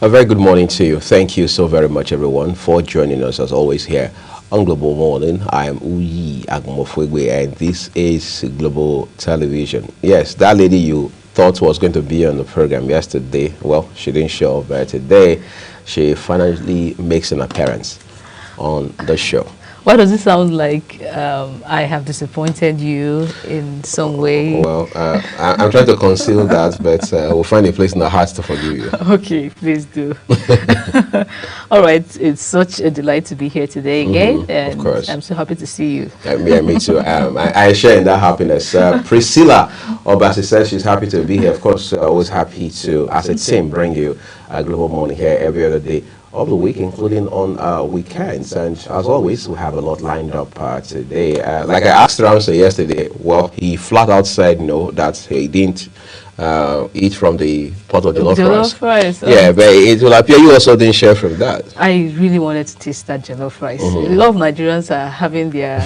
A very good morning to you. Thank you so very much, everyone, for joining us as always here on Global Morning. I am Uyi Agumofwegwe, and this is Global Television. Yes, that lady you thought was going to be on the program yesterday, well, she didn't show up, but today she finally makes an appearance on the show. Why does it sound like I have disappointed you in some way? Well, I'm trying to conceal that, but we'll find a place in our hearts to forgive you. Okay, please do. All right, it's such a delight to be here today again, and of course. I'm so happy to see you. Me too. I share in that happiness. Priscilla Obasi says she's happy to be here. Of course, always happy to, as a team, bring you a Global Morning here every other day of the week, including on weekends. And as always, we have a lot lined up today. Like I asked Ramsey yesterday, well, he flat out said no, that he didn't eat from the pot of jollof rice. Yeah, but it will appear you also didn't share from that. I really wanted to taste that jollof rice. A lot of Nigerians are having their,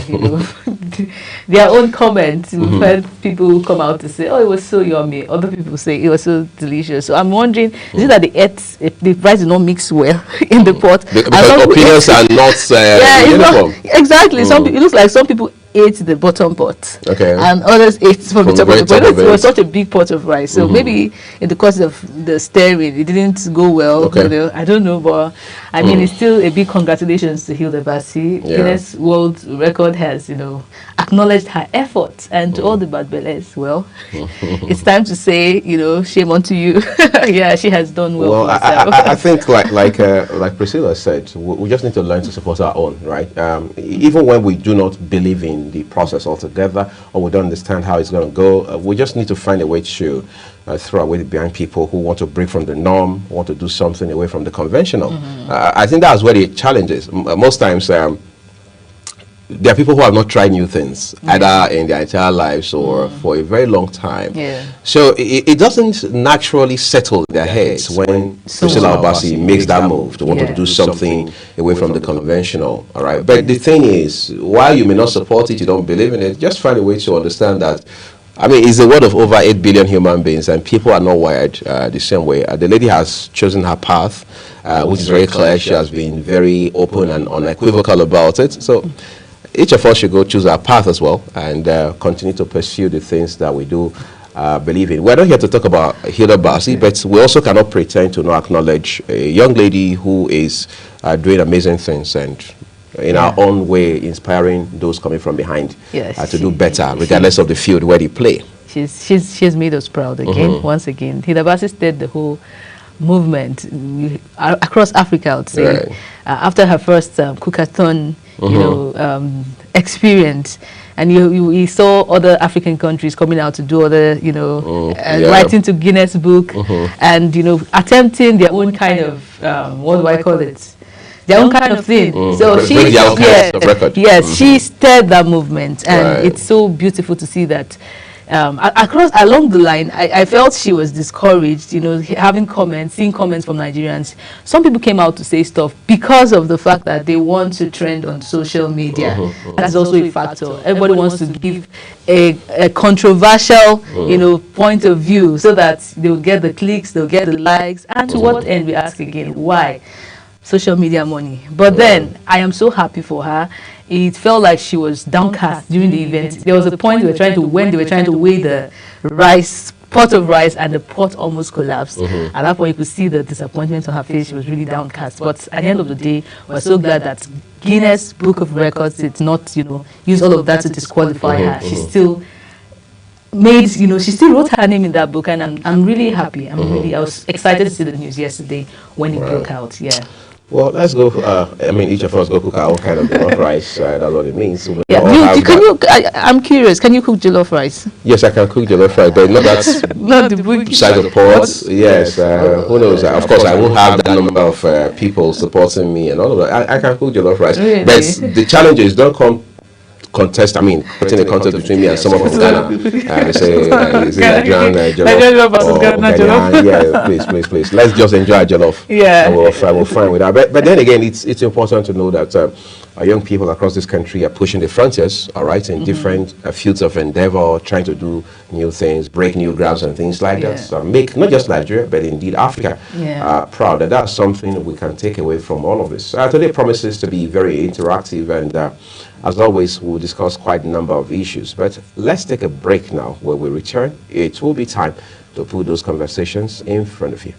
their own comments. We've heard people come out to say, "Oh, it was so yummy." Other people say it was so delicious. So I'm wondering, is it that the rice did not mix well in the pot? Because opinions are not uniform. Exactly. It looks like some people ate the bottom pot, and others ate from the top of the pot. It was such a big pot of rice, so maybe in the course of the stirring, it didn't go well. I don't know, but I mean, it's still a big congratulations to Hilda Basi. Guinness World Record has, acknowledged her efforts, and to all the bad belles, well, it's time to say, shame onto you. Yeah, she has done well. Well, I think like Priscilla said, we just need to learn to support our own, right? Even when we do not believe in the process altogether, or we don't understand how it's going to go, we just need to find a way to throw away behind people who want to break from the norm, want to do something away from the conventional. I think that's where the challenge is. Most times, there are people who have not tried new things, either in their entire lives or for a very long time. So it doesn't naturally settle in their heads when Priscilla Obasi makes that move to want to do something away from the conventional. All right. But the thing is, while you may not support it, you don't believe in it, just find a way to understand that. I mean, it's the word of over 8 billion human beings, and people are not wired the same way. The lady has chosen her path, which is very clear. She has been very open and unequivocal about it. So each of us should go choose our path as well, and continue to pursue the things that we do believe in. We're not here to talk about Hilda Basi, but we also cannot pretend to not acknowledge a young lady who is doing amazing things and in our own way inspiring those coming from behind to do better, regardless of the field where they play. She's made us proud again, once again. Hilda Basi started the whole movement across Africa, I would say. After her first cookathon, experience, and we saw other African countries coming out to do other, writing to Guinness Book, and attempting their own kind of what do I call it? Their own kind of thing. So she stirred that movement, and it's so beautiful to see that. Along the line, I felt she was discouraged, having seeing comments from Nigerians. Some people came out to say stuff because of the fact that they want to trend on social media. That's also a factor. Everybody wants to give a controversial, point of view so that they'll get the clicks, they'll get the likes, and to what end, we ask again, why? Social media money. But then I am so happy for her. It felt like she was downcast during the event. There was a point when they were trying to weigh the pot of rice, and the pot almost collapsed. At that point, you could see the disappointment on her face. She was really downcast. But at the end of the day, we're so glad that Guinness Book of Records did not, use all of that to disqualify her. She still she still wrote her name in that book, and I'm really happy. I was excited to see the news yesterday when it broke out. Well, let's go. Each of us go cook our own kind of jollof rice. That's what it means. I'm curious. Can you cook jollof rice? Yes, I can cook jollof rice, but not that not the big size of pots. Yes, who knows? Of course, I won't have that number of people supporting me and all of that. I can cook jollof rice, really? But the challenges don't come. Putting a contest between me and someone from Ghana, and they say, is it Nigerian jollof? Yeah, please. Let's just enjoy jollof. Yeah, and we'll find with that. But then again, it's important to know that young people across this country are pushing the frontiers, all right, in different fields of endeavor, trying to do new things, break new grounds and things like that. So make not just Nigeria, but indeed Africa proud. And that's something we can take away from all of this. Today promises to be very interactive, and as always, we'll discuss quite a number of issues. But let's take a break now. When we return, it will be time to put those conversations in front of you.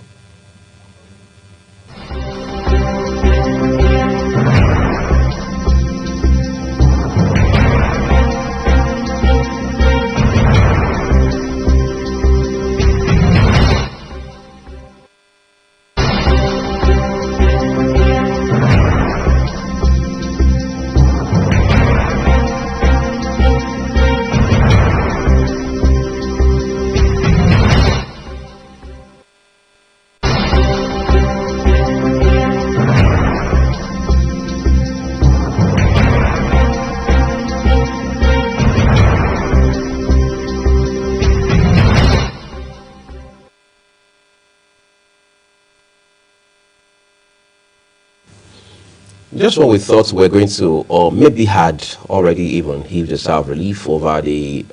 Just when we thought we were going to, or maybe had already even heaved a sigh of relief over the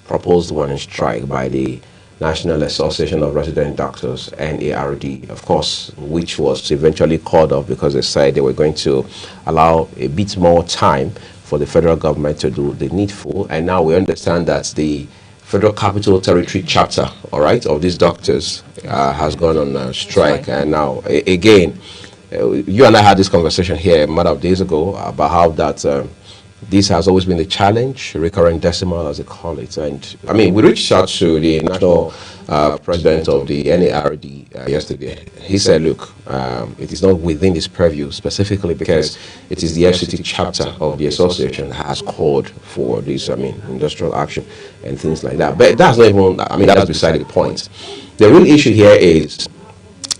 proposed warning strike by the National Association of Resident Doctors, NARD, of course, which was eventually called off because they said they were going to allow a bit more time for the federal government to do the needful. And now we understand that the Federal Capital Territory chapter, all right, of these doctors has gone on strike. And now, again, you and I had this conversation here a matter of days ago about how that this has always been a challenge, recurrent decimal as they call it. And I mean, we reached out to the national president of the NARD yesterday. He said, look, it is not within his purview specifically because it is the FCT chapter of the association that has called for this, I mean, industrial action and things like that. But that's not even, I mean, that's beside the point. The real issue here is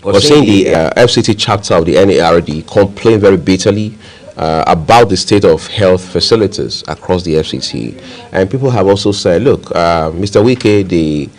we're seeing the FCT chapter of the NARD complain very bitterly about the state of health facilities across the FCT. And people have also said, look, Mr. Wike, the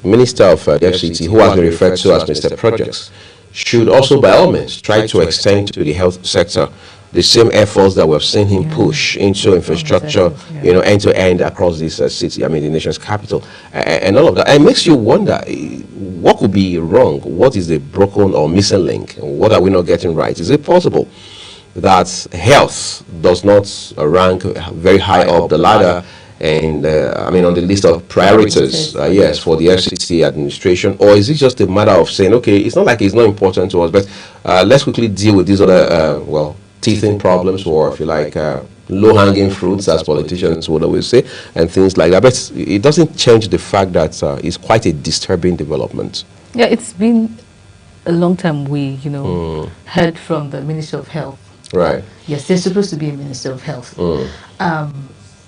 minister of the FCT, who has been referred to as Mr. Projects, should also by all means try to extend to the health sector the same efforts that we've seen him push into infrastructure, you know, end to end across this city, I mean, the nation's capital, and all of that. And it makes you wonder, what could be wrong? What is the broken or missing link? What are we not getting right? Is it possible that health does not rank very high up the ladder and I mean on the list of priorities, yes, for the FCT administration? Or is it just a matter of saying, okay, it's not like it's not important to us, but let's quickly deal with these other, well, teething problems, or if you like, low-hanging fruits, as politicians would always say, and things like that. But it doesn't change the fact that it's quite a disturbing development. Yeah, it's been a long time we, you know, heard from the Minister of Health. Right. Yes, there's supposed to be a Minister of Health.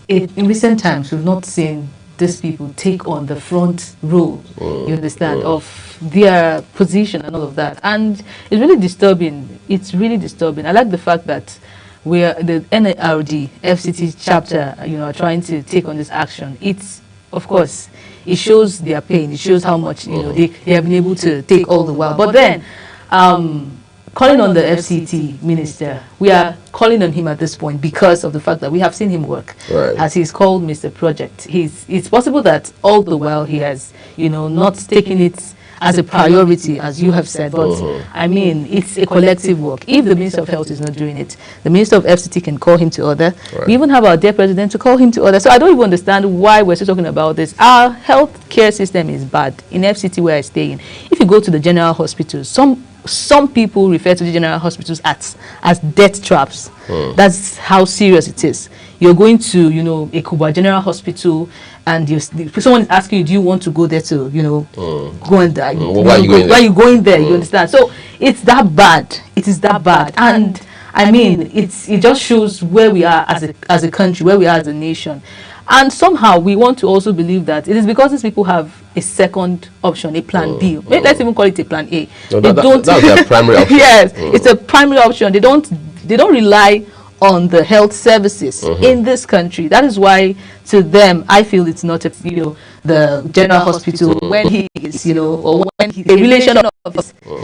In recent times, we've not seen these people take on the front row, you understand, of their position and all of that. And it's really disturbing. It's really disturbing. I like the fact that we're the NARD, FCT chapter, you know, are trying to take on this action. It's, of course, it shows their pain. It shows how much, you know, they have been able to take all the while. But then, calling on the FCT minister, we are calling on him at this point because of the fact that we have seen him work, as he's called Mr. Project. It's possible that all the while he has, you know, not taken it as a priority, as you have said, but I mean, it's a collective work. If the Minister of Health is not doing it, the Minister of FCT can call him to order. We even have our dear President to call him to order. So I don't even understand why we're still talking about this. Our health care system is bad. In FCT where I stay in, if you go to the general hospitals, some people refer to the general hospitals as death traps. That's how serious it is. You're going to, you know, a Kuba General Hospital, and someone is asking you, do you want to go there to, you know, go and die? Why are you going there? You understand? So it's that bad. It is that bad. And I mean, it just shows where we are as a country, where we are as a nation. And somehow we want to also believe that it is because these people have a second option, a plan B. Let's even call it a plan A. No, that's their primary option. Yes, it's a primary option. They don't rely on the health services in this country. That is why, to them, I feel it's not, you know, the general hospital when he is, you know, or when the relation of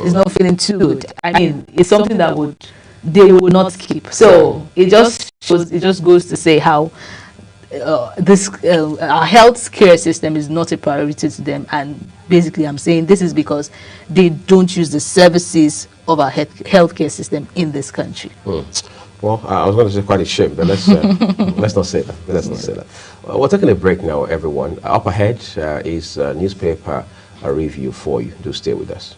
is not feeling too good. I mean, it's something that would they will not keep. So it just shows, it just goes to say how this our health care system is not a priority to them. And basically I'm saying this is because they don't use the services of our healthcare system in this country. Well, I was going to say quite a shame, but let's let's not say that. Let's not say that. We're taking a break now, everyone. Up ahead is a newspaper review for you. Do stay with us.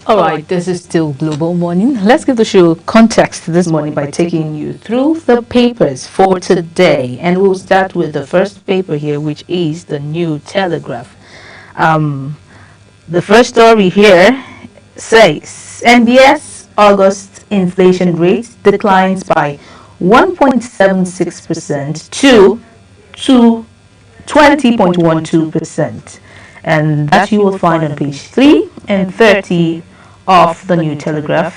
All right, this is still Global Morning. Let's give the show context this morning by taking you through the papers for today. And we'll start with the first paper here, which is the New Telegraph. The first story here says NBS August inflation rate declines by 1.76% to 20.12%. And that you will find on page 3 and 30 of the New Telegraph.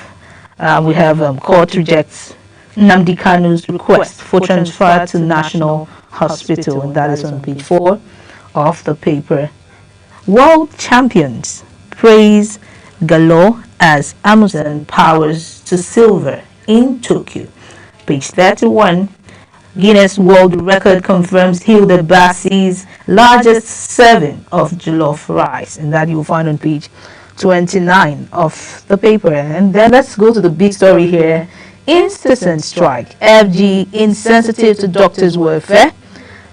We have court rejects Nnamdi Kanu's request for transfer to National Hospital, and that is on page 4 of the paper. World champions praise Galore as Amazon powers to silver in Tokyo. Page 31. Guinness World Record confirms Hilda Bassi's largest serving of jollof rice, and that you'll find on page 29 of the paper. And then let's go to the big story here. Incessant strike. FG insensitive to doctors' welfare,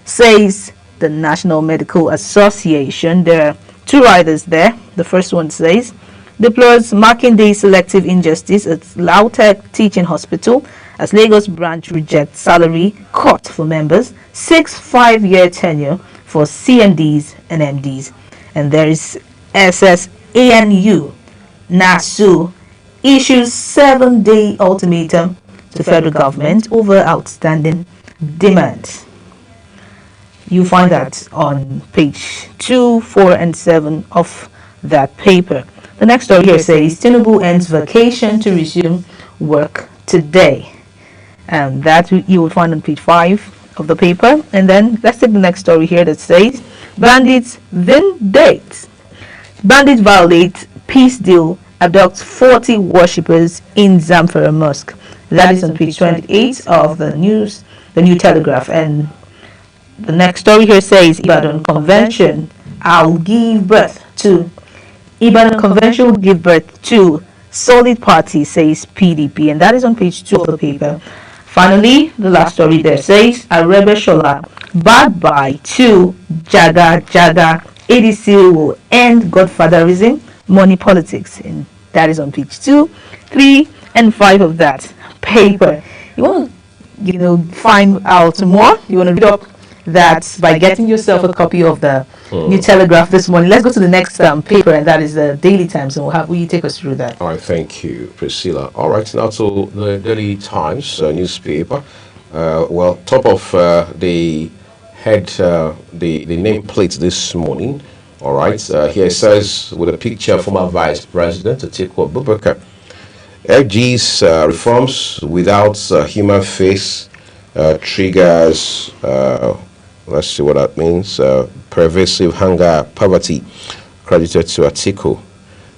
says the National Medical Association. There are two riders there. The first one says, deplores Makinde selective injustice at Lautech Teaching Hospital as Lagos branch rejects salary cut for members, 6 5-year tenure for CMDs and MDs. And there is SSANU. NASU issues 7-day ultimatum to federal government over outstanding demands. You find that on page 2, 4, and 7 of that paper. The next story here says Tinubu ends vacation to resume work today. And that you will find on page 5 of the paper. And then let's take the next story here that says bandits vindicate. Bandits violate peace deal, abduct 40 worshippers in Zamfara Mosque. That is on page 28 of the New Telegraph. And the next story here says Ibadan Convention will give birth to solid party, says PDP, and that is on page 2 of the paper. Finally, the last story there says Arebe Shola bad bye to Jaga ADC will end godfatherism, money politics, and that is on page 2, 3, and 5 of that paper. You want to find out more, you want to read up that by getting yourself a copy of the New Telegraph this morning. Let's go to the next paper, and that is the Daily Times, and will you take us through that? All right, thank you, Priscilla. All right, now to the Daily Times newspaper. Well, top of the head, the nameplate this morning. All right, here it says with a picture of former Vice President Atiku Abubakar FG's reforms without human face triggers, let's see what that means, pervasive hunger, poverty, credited to Atiku.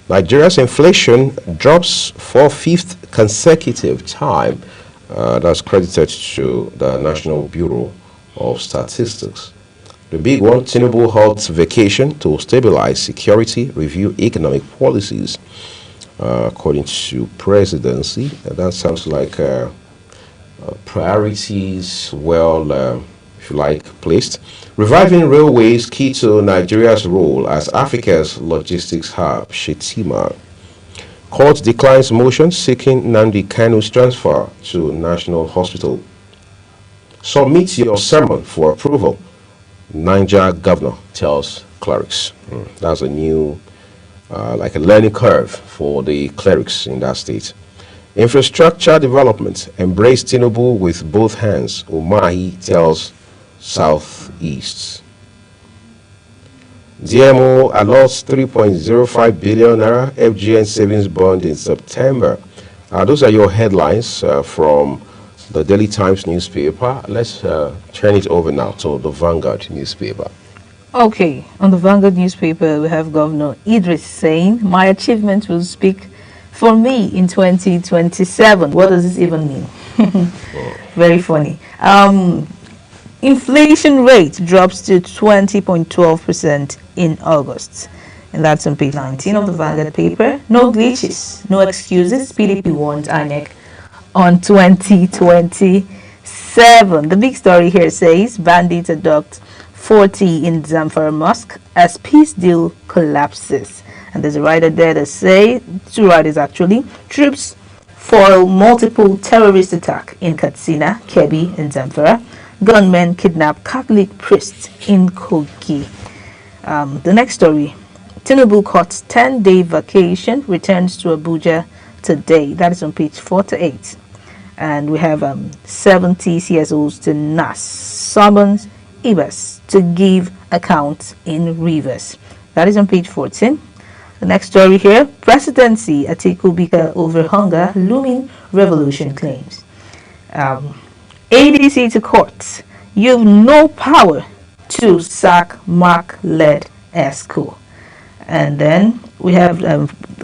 Nigeria's inflation drops for 5th consecutive time. That's credited to the National Bureau of Statistics. The big one, Tinubu holds vacation to stabilize security, review economic policies, according to presidency. That sounds like priorities well, if you like, placed. Reviving railways key to Nigeria's role as Africa's logistics hub, Shetima. Court declines motion seeking Nnamdi Kanu's transfer to National Hospital. Submit your sermon for approval, Niger governor tells clerics. That's a new, like a learning curve for the clerics in that state. Infrastructure development, embrace Tinubu with both hands, Umahi tells Southeast. DMO allots 3.05 billion naira FGN savings bond in September. Those are your headlines from the Daily Times newspaper. Let's turn it over now to the Vanguard newspaper. Okay, on the Vanguard newspaper, we have Governor Idris saying, my achievements will speak for me in 2027. What does this even mean? Very funny. Inflation rate drops to 20.12% in August. And that's on page 19 of the Vanguard paper. No glitches, no excuses. PDP warns INEC on 2027. The big story here says, bandits adopt 40 in Zamfara Mosque as peace deal collapses. And there's a writer there that say, two writers actually, troops foil multiple terrorist attack in Katsina, Kebbi, and Zamfara. Gunmen kidnap Catholic priests in Kogi. The next story, Tinubu cuts 10-day vacation, returns to Abuja today. That is on page 4 to 8. And we have 70 CSOs to NAS, summons IBAS to give accounts in Rivers. That is on page 14. The next story here, presidency, Atiku Bika over hunger, looming revolution claims. ADC to courts, you've no power to sack Mark-led ESCO. And then we have,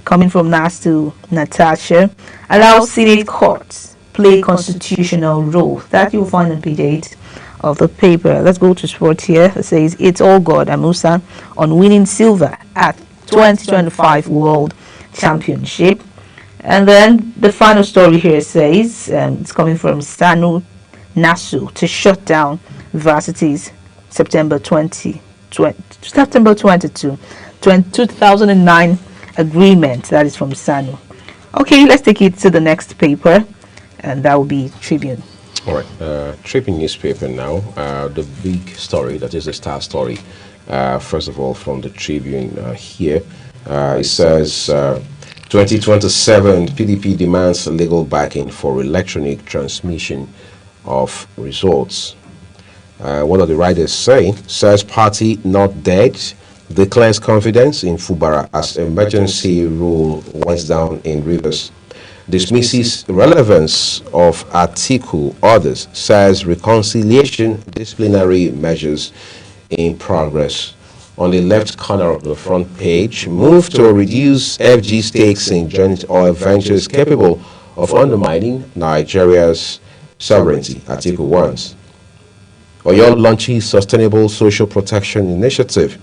coming from NAS to Natasha, allow Senate courts play constitutional role. That you'll find on page 8 of the paper. Let's go to sports here. It says, it's all God, Amusa, on winning silver at 2025 World Championship. And then the final story here says, it's coming from Sanu Nasu to shut down varsities September 22, 2009 agreement. That is from Sanu. Okay, let's take it to the next paper, and that will be Tribune. All right, Tribune newspaper now. The big story, that is the star story. First of all, from the Tribune here, it says 2027 PDP demands legal backing for electronic transmission of results. One of the writers says party not dead, declares confidence in Fubara as emergency rule winds down in Rivers, dismisses relevance of Atiku, others, says reconciliation, disciplinary measures in progress. On the left corner of the front page, move to reduce FG stakes in joint oil ventures capable of undermining Nigeria's sovereignty, Atiku wants. Oyo launches sustainable social protection initiative.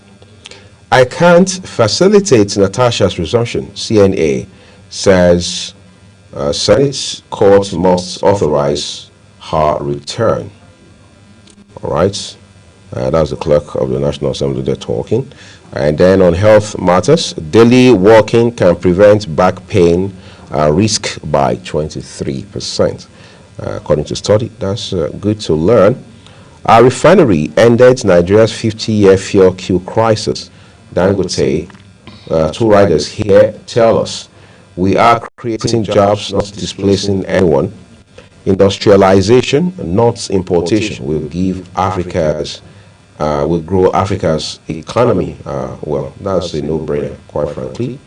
I can't facilitate Natasha's resumption, CNA says Senate court must authorize her return. All right, that's the clerk of the National Assembly they're talking. And then on health matters, daily walking can prevent back pain risk by 23%. According to study, that's good to learn. Our refinery ended Nigeria's 50-year fuel queue crisis. Dangote, two writers here tell us, we are creating jobs, not displacing anyone. Industrialization, not importation, will give Africa's, will grow Africa's economy. Well, that's a no-brainer, quite frankly.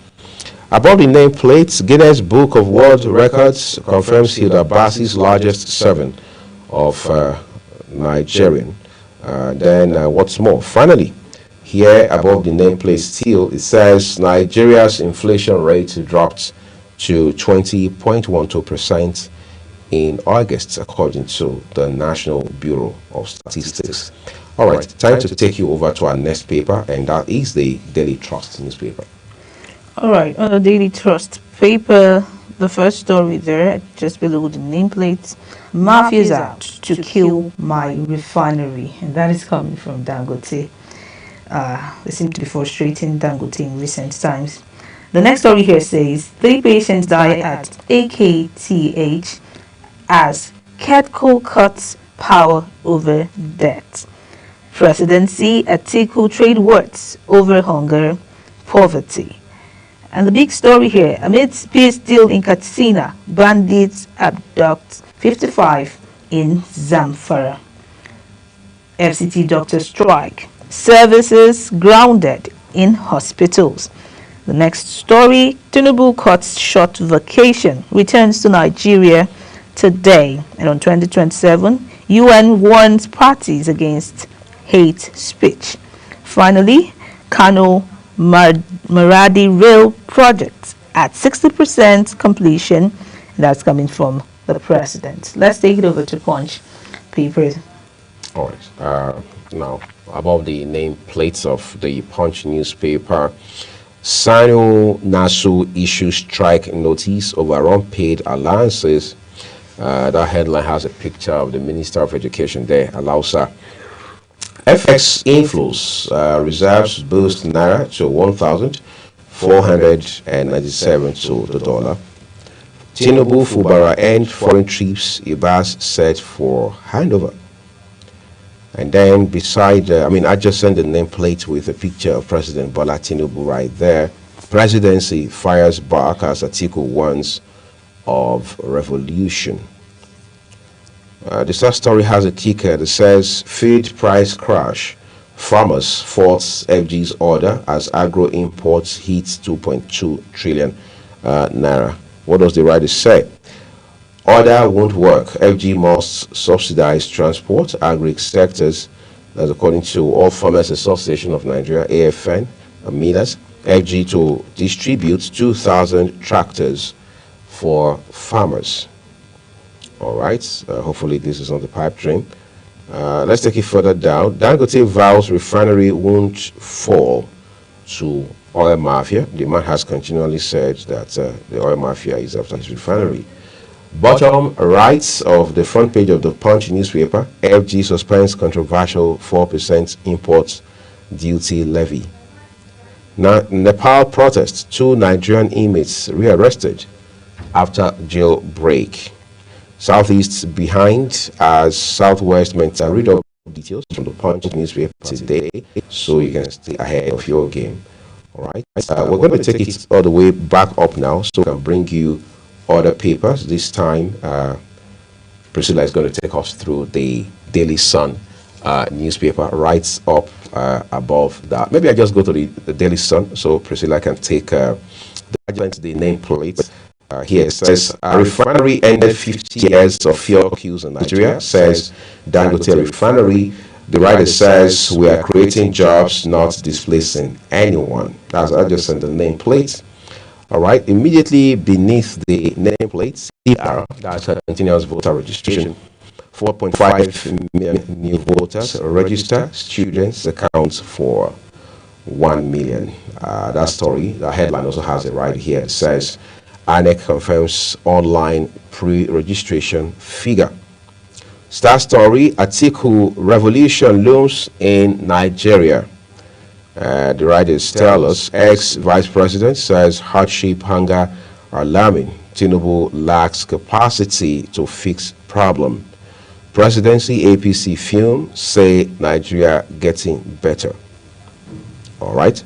Above the nameplate, Guinness Book of World Records confirms Hilda Bassi's largest serving of Nigerian. Then what's more, finally, here above the nameplate still, it says Nigeria's inflation rate dropped to 20.12% in August, according to the National Bureau of Statistics. All right, time to take you over to our next paper, and that is the Daily Trust newspaper. All right, on the Daily Trust paper, the first story there, just below the nameplate, Mafia's out to kill my refinery, and that is coming from Dangote. They seem to be frustrating Dangote in recent times. The next story here says 3 patients die at AKTH as Ketco cuts power over debt. Presidency Atiku trade words over hunger, poverty. And the big story here, amidst peace deal in Katsina, bandits abduct 55 in Zamfara. FCT doctor strike. Services grounded in hospitals. The next story, Tinubu cuts short vacation, returns to Nigeria today. And on 2027, UN warns parties against hate speech. Finally, Kano Maradi Rail project at 60% completion. That's coming from the president. Let's take it over to Punch paper. All right. Now, above the nameplates of the Punch newspaper, Sanu Nasu issues strike notice over unpaid allowances. That headline has a picture of the Minister of Education there, Alausa. FX inflows reserves boost Naira to 1,497 to the dollar. Tinubu Fubara end foreign trips, Ibas set for handover. And then beside, I just sent the nameplate with a picture of President Bola Tinubu right there. Presidency fires back as Atiku warns of revolution. The first story has a ticker that says feed price crash. Farmers faults FG's order as agro imports hits 2.2 trillion naira. What does the writer say? Order won't work. FG must subsidize transport, agri sectors. That's according to All Farmers Association of Nigeria, AFN, Midas. FG to distribute 2,000 tractors for farmers. All right. Hopefully this is on the pipe dream. Let's take it further down. Dangote vows refinery won't fall to oil mafia. The man has continually said that the oil mafia is after his refinery. Bottom right of the front page of the Punch newspaper, FG suspends controversial 4% import duty levy. Now, Nepal protests, 2 Nigerian inmates rearrested after jail break. Southeast behind as Southwest mental. Read up details from the Punch newspaper today so you can stay ahead of your game. All right. We're going to take it all the way back up now so we can bring you other papers. This time, Priscilla is going to take us through the Daily Sun newspaper right up above that. Maybe I just go to the Daily Sun so Priscilla can take the nameplate. Here it says, a refinery ended 50 years of fuel queues in Nigeria, says Dangote Refinery. The writer says, we are creating jobs, not displacing anyone. That's just in the nameplate. All right, immediately beneath the nameplate, CR, that's a continuous voter registration. 4.5 million new voters register. Students accounts for 1 million. That story, the headline also has it right here. It says, INEC confirms online pre-registration figure. Star story, Atiku revolution looms in Nigeria. The writers tell us, ex-vice president says hardship, hunger are alarming. Tinubu lacks capacity to fix problem. Presidency APC film say Nigeria getting better. All right.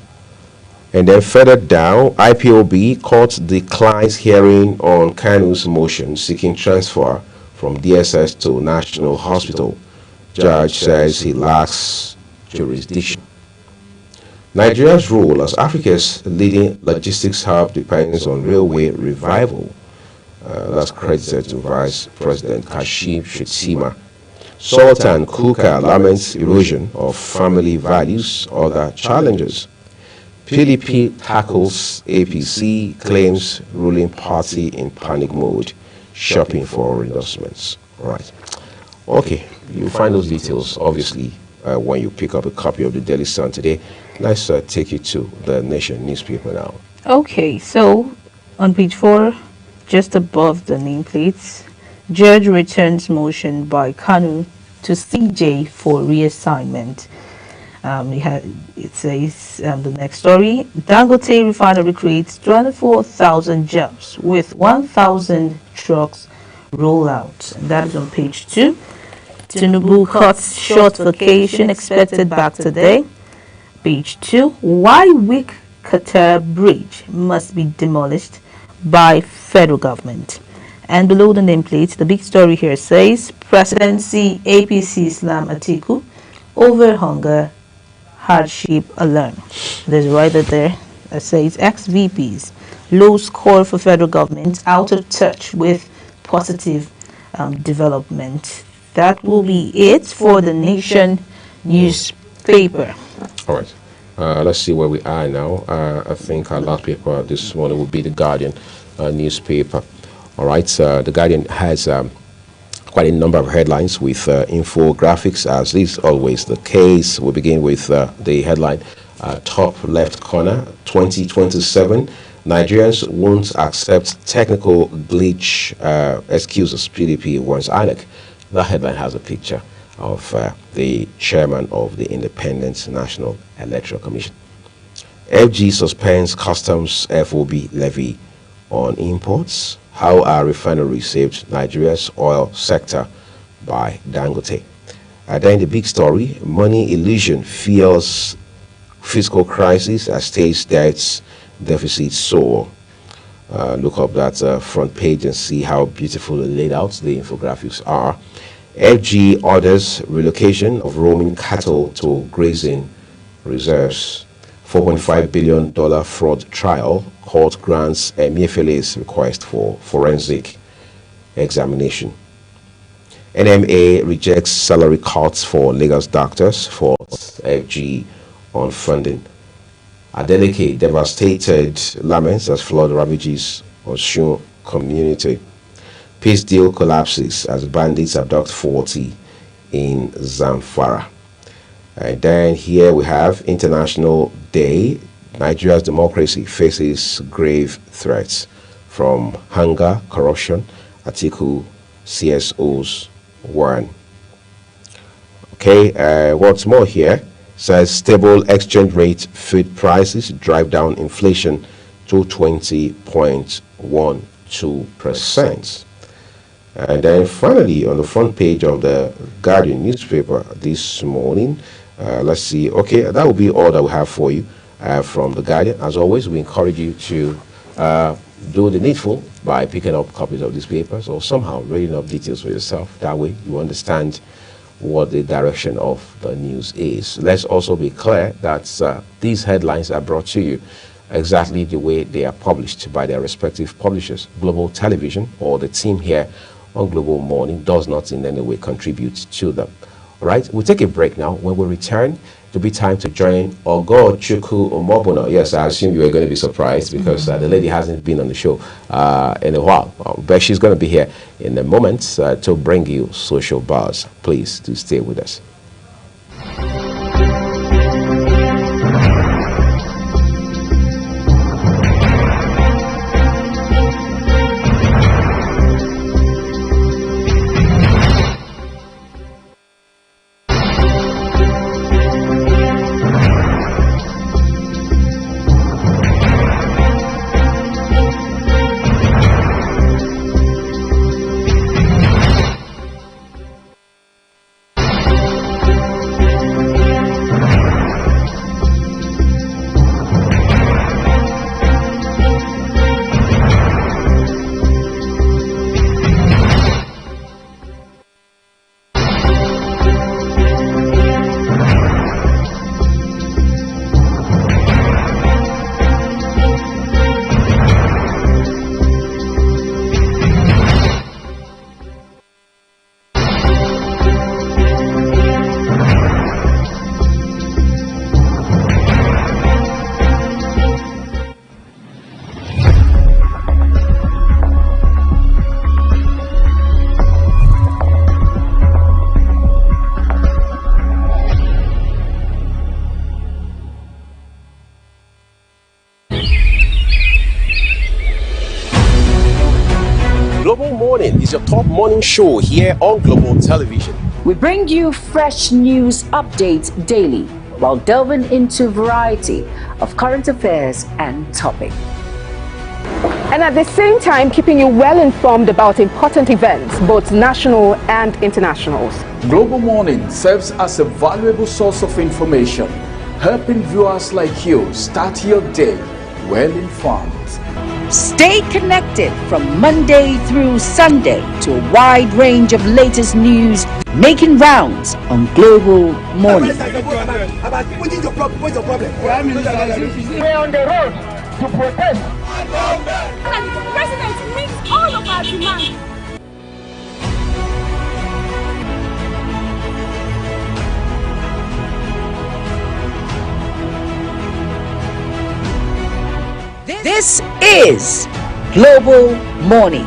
And then further down, IPOB court declines hearing on Kanu's motion seeking transfer from DSS to National Hospital. Judge says he lacks jurisdiction. Nigeria's role as Africa's leading logistics hub depends on railway revival. That's credited to Vice President Kashim Shettima. Sultan Kuka laments erosion of family values, other challenges. PDP tackles APC, claims ruling party in panic mode, shopping for endorsements. All right. Okay, you'll find those details, obviously, when you pick up a copy of the Daily Sun today. Let's take you to the Nation newspaper now. Okay, so on page 4, just above the nameplates, Judge returns motion by Kanu to CJ for reassignment. It says the next story, Dangote refinery creates 24,000 jobs with 1,000 trucks rollout. That is on page 2. Tinubu cuts short vacation expected back today. Page 2, why weak Qatar bridge must be demolished by federal government. And below the nameplate, the big story here says, Presidency APC Islam Atiku over hunger hardship alone. There's a writer there that says ex-VPs low score for federal government, out of touch with positive development. That will be it for the Nation newspaper. All right. Let's see where we are now. I think our last paper this morning will be the Guardian newspaper. All right. The Guardian has quite a number of headlines with infographics, as is always the case. We begin with the headline, top left corner, 2027. Nigerians won't accept technical glitch excuses, PDP warns INEC. That headline has a picture of the chairman of the Independent National Electoral Commission. FG suspends customs FOB levy on imports. How our refinery saved Nigeria's oil sector by Dangote. Then the big story, money illusion fuels fiscal crisis as state debts deficit soar. Look up that front page and see how beautifully laid out the infographics are. FG orders relocation of roaming cattle to grazing reserves. $4.5 billion fraud trial. Court grants Emefiele's request for forensic examination. NMA rejects salary cuts for Lagos doctors for FG on funding. Adeleke devastated laments as flood ravages Osun community. Peace deal collapses as bandits abduct 40 in Zamfara. And then here we have International Day. Nigeria's democracy faces grave threats from hunger, corruption. Atiku CSOs warn. Okay, what's more here says stable exchange rate food prices drive down inflation to 20.12%. And then finally, on the front page of the Guardian newspaper this morning, let's see. Okay, that will be all that we have for you from the Guardian. As always, we encourage you to do the needful by picking up copies of these papers or somehow reading up details for yourself. That way, you understand what the direction of the news is. Let's also be clear that these headlines are brought to you exactly the way they are published by their respective publishers. Global Television or the team here on Global Morning does not in any way contribute to them. All right, we'll take a break now. When we return, it'll be time to join Ogo Chuku Omobuna. Yes, I assume you are going to be surprised because the lady hasn't been on the show in a while. But she's going to be here in a moment to bring you Social Buzz. Please do stay with us. Global Morning is your top morning show here on Global Television. We bring you fresh news updates daily while delving into a variety of current affairs and topics. And at the same time, keeping you well informed about important events, both national and internationals. Global Morning serves as a valuable source of information, helping viewers like you start your day well informed. Stay connected from Monday through Sunday to a wide range of latest news making rounds on Global Morning. We're on the road to protest. And the president meets all of our demands. This is Global Morning.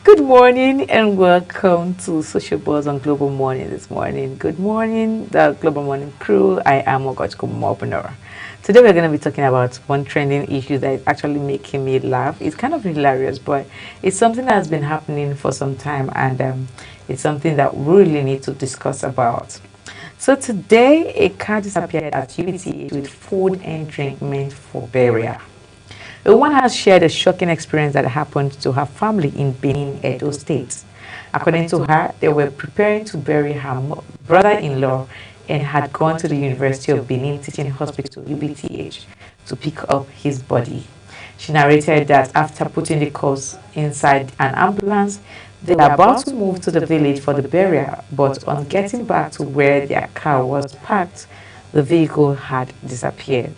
Good morning and welcome to Social Buzz on Global Morning this morning. Good morning, the Global Morning crew. I am Ogochukwu Mobunor. Today we're going to be talking about one trending issue that is actually making me laugh. It's kind of hilarious, but it's something that has been happening for some time, and it's something that we really need to discuss about. So today, a car disappeared at UBTH with food and drink meant for burial. A woman has shared a shocking experience that happened to her family in Benin, Edo State. According to her, they were preparing to bury her brother-in-law and had gone to the University of Benin Teaching Hospital, UBTH, to pick up his body. She narrated that after putting the corpse inside an ambulance, they were about to move to the village for the burial, but on getting back to where their car was parked, the vehicle had disappeared.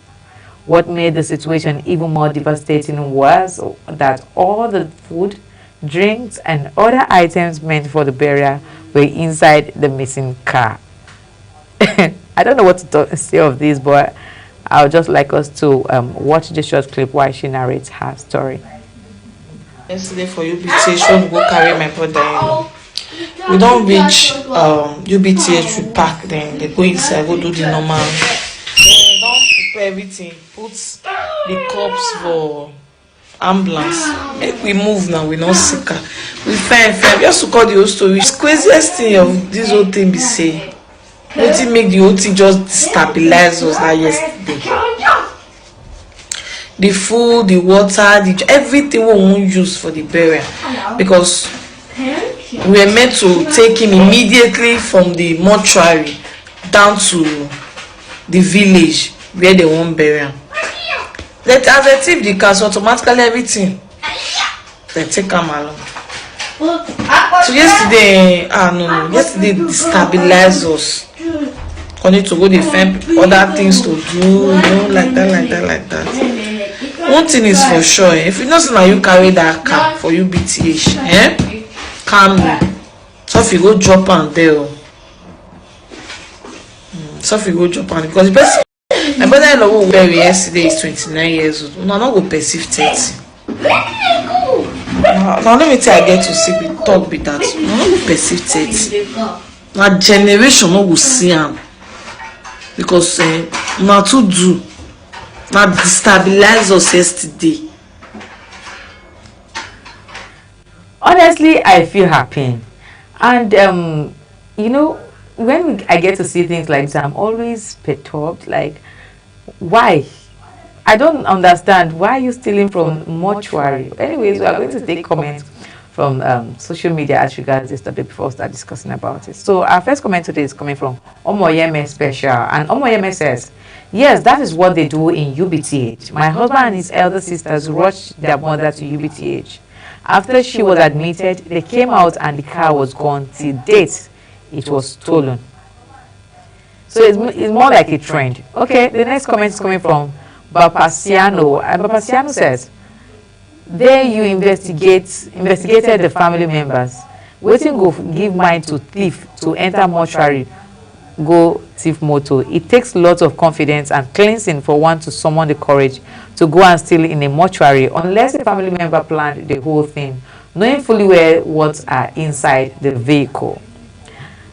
What made the situation even more devastating was that all the food, drinks, and other items meant for the burial were inside the missing car. I don't know what to say of this, but I would just like us to watch the short clip while she narrates her story. Yesterday for UBTH, we go carry my brother. We don't reach UBTH, we pack, then they go inside, go do the normal. They don't prepare everything, put the corpse for ambulance. Make we move now, we not sick. We find, just to call the whole story. The craziest thing of this whole thing be say, what make the whole thing just stabilize us like yesterday. The food, the water, everything we won't use for the burial, because we are meant to take him immediately from the mortuary down to the village where they won't bury him. As they take the car, so automatically everything they take him along. So yesterday, yesterday destabilized us. We need to go to find other things to do, like that. One thing is for sure, if you know now you carry that car for UBTH, calmly. So if you go drop on there, so if you go drop on, because the person, my brother-in-law who bury yesterday is 29 years old. No, not go perceive 30. Now let me tell you, I get to see the talk with that. No, not go perceive 30. Now generation no go see him, because now to do. Now destabilize us yesterday. Honestly, I feel happy, and when I get to see things like this, I'm always perturbed. Like, why? I don't understand. Why are you stealing from mortuary? Anyways, we are going to take comments from social media as regards this topic before we start discussing about it. So our first comment today is coming from Omoyeme Special, and Omoyeme says, yes, that is what they do in UBTH. My husband and his elder sisters rushed their mother to UBTH. After she was admitted, they came out and the car was gone. Till date, it was stolen. So it's more like a trend. Okay, the next comment is coming from Bapasiano. And Bapasiano says, there you investigated the family members. Waiting go give mind to thief to enter mortuary. Go thief motor. It takes lots of confidence and cleansing for one to summon the courage to go and steal in a mortuary, unless a family member planned the whole thing, knowing fully well what are inside the vehicle.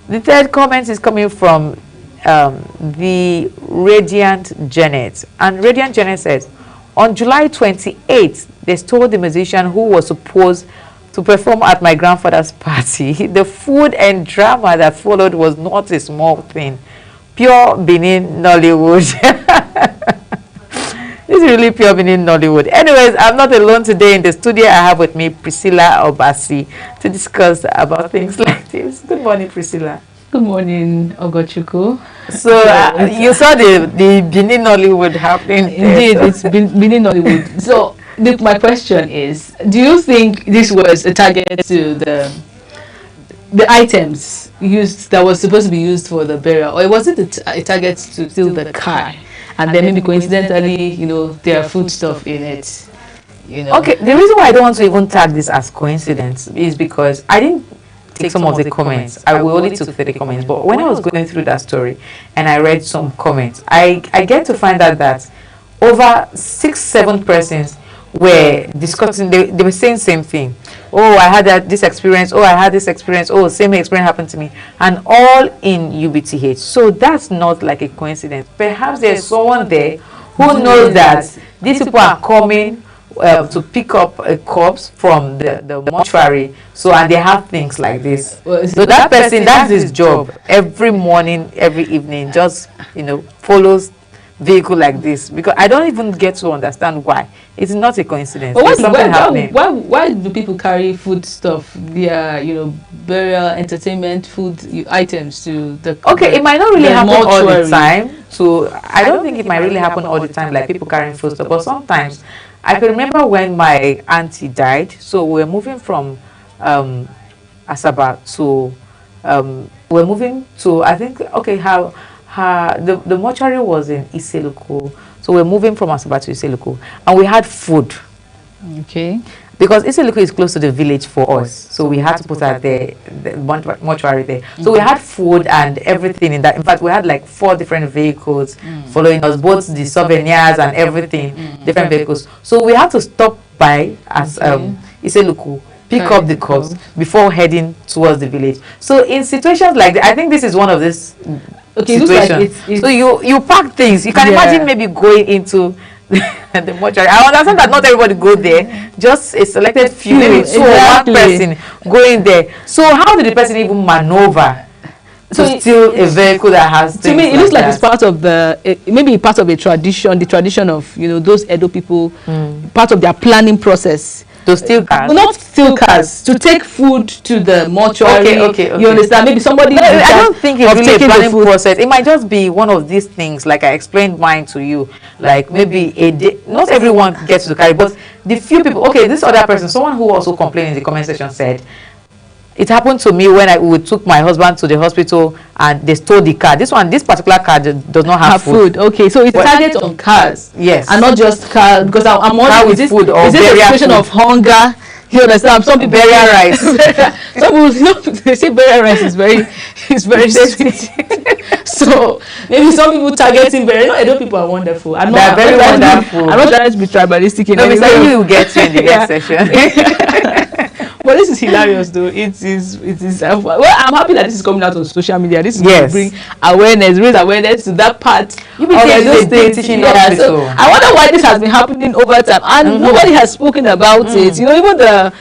The third comment is coming from the Radiant Janet, and Radiant Janet says, on July 28th, they stole the musician who was supposed to perform at my grandfather's party. The food and drama that followed was not a small thing. Pure Benin Nollywood. This is really pure Benin Nollywood. Anyways, I'm not alone today in the studio. I have with me Priscilla Obasi to discuss about things like this. Good morning, Priscilla. Good morning, Ogochukwu. So you saw the Benin Nollywood happening. Indeed, it's Benin Nollywood. So my question is, do you think this was a target to the items used that was supposed to be used for the burial, or was it a target to steal the car, and then maybe coincidentally, there are food stuff in it? Okay, the reason why I don't want to even tag this as coincidence is because I didn't take some of the comments. I only took 30 comments, but when I was going through that story and I read some comments, I get to find out that over 6-7 persons were discussing, they were saying same thing. Oh, I had this experience. Oh, I had this experience. Oh, same experience happened to me. And all in UBTH. So that's not like a coincidence. Perhaps there's someone there who knows that these people are coming to pick up a corpse from the mortuary. So, and they have things like this. So that person, that's his job. Every morning, every evening, just, follows vehicle like this, because I don't even get to understand why. It's not a coincidence. But why do people carry food stuff, their burial, entertainment, food items to the? Okay, it might not really happen all the time. So I don't think it might really happen all the time, like people carrying food stuff. But sometimes, I can remember when my auntie died. So we're moving from Asaba to we're moving to, I think, okay, the mortuary was in Iseluko. So So we're moving from Asaba to Iseluku, and we had food. Okay. Because Iseluku is close to the village for us, so we had to put her there, the mortuary there. So we had food and everything in that. In fact, we had like 4 different vehicles following us, both the souvenirs and everything, different vehicles. So we had to stop by as Iseluku, pick up the corpse before heading towards the village. So in situations like that, I think this is one of these situations. Like so you pack things. You can imagine maybe going into the mortuary. I understand that not everybody go there, just a selected few, maybe 2 or 1 person going there. So how did the person even maneuver to steal a vehicle that has things? To me, it looks like that? it's part of maybe part of a tradition, the tradition of, you know, those Edo people, part of their planning process. To steal cars? Well, not steal cars, to take food to the mortuary. Okay. You understand? Maybe somebody. No, I don't think it's really a planning process. It might just be one of these things, like I explained mine to you. Like maybe a day, not everyone gets to carry, but the few people. Okay, this other person, someone who also complained in the comment section said, it happened to me when we took my husband to the hospital and they stole the car. This particular car does not have food. Okay, so it's targeted on cars. Yes. And not just cars, because I'm wondering, is food or is this a situation of hunger? You understand? Some people burial rice. Some people, you know, they say burial rice is very sweet. So maybe some people targeting burial. You know, Edo people are wonderful. They are very wonderful. I'm not trying to be tribalistic in any way. No, you will get you in the next session. But this is hilarious, though. It is. Well, I'm happy that this is coming out on social media. This is going to bring raise awareness to that part. You be teaching so I wonder why this has been happening over time, and nobody has spoken about it. You know, even the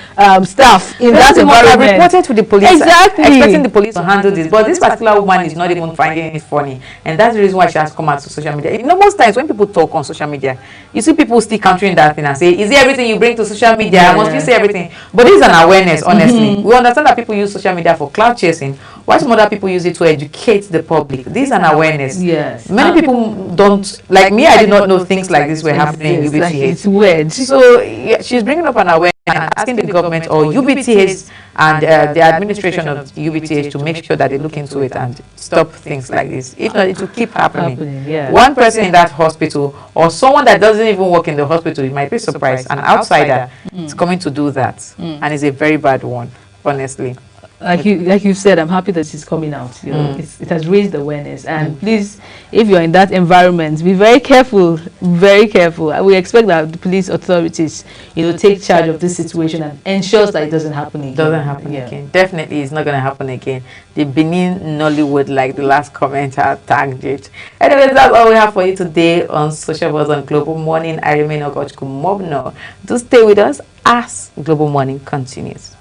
staff in that environment reported to the police, exactly, expecting the police to handle this. But this particular woman is not even finding it funny, and that's the reason why she has come out to social media. You know, most times when people talk on social media, you see people still countering that thing and say, "Is it everything you bring to social media? Must you say everything?" But this is an awareness, honestly. We understand that people use social media for cloud chasing, while some other people use it to educate the public. This is an awareness. Yes. Many people don't, like me, I did not know things like this were happening in UBTH. Like, it's weird. So she's bringing up an awareness and asking the government or UBTH and the administration of UBTH to make sure that they look into it and stop things like this. If not, it will keep happening. Yeah. One person in that hospital or someone that doesn't even work in the hospital, you might be surprised, an outsider is coming to do that. And it's a very bad one, honestly. Like you said, I'm happy that it's coming out. You know, it has raised awareness. And please, if you're in that environment, be very careful. Very careful. We expect that the police authorities, you know, take charge of this situation and ensures that it doesn't happen again. Doesn't happen again. Definitely, it's not going to happen again. The Benin Nollywood, like the last commenter tagged it. Anyways, that's all we have for you today on Social Buzz on Global Morning. I remain Ogochukwu Mobno. Do stay with us as Global Morning continues.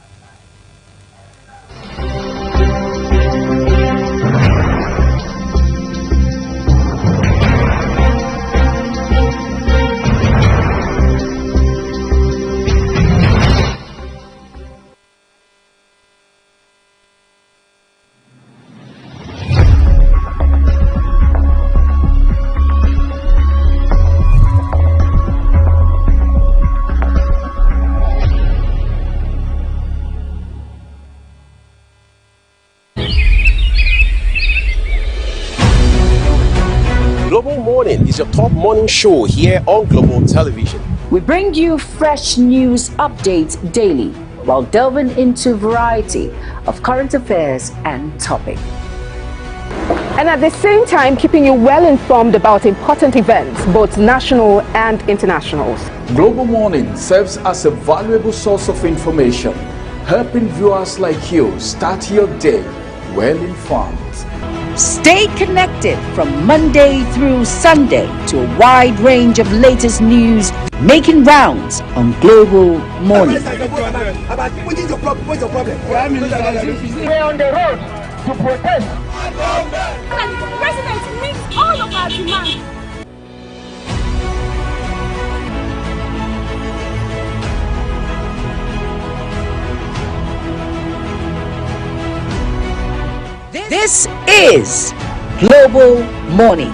Global Morning is your top morning show here on Global Television. We bring you fresh news updates daily while delving into a variety of current affairs and topics. And at the same time, keeping you well informed about important events, both national and international. Global Morning serves as a valuable source of information, helping viewers like you start your day well informed. Stay connected from Monday through Sunday to a wide range of latest news making rounds on Global Morning. We're on the road to protest. And the president meets all of our demands. This is Global Morning.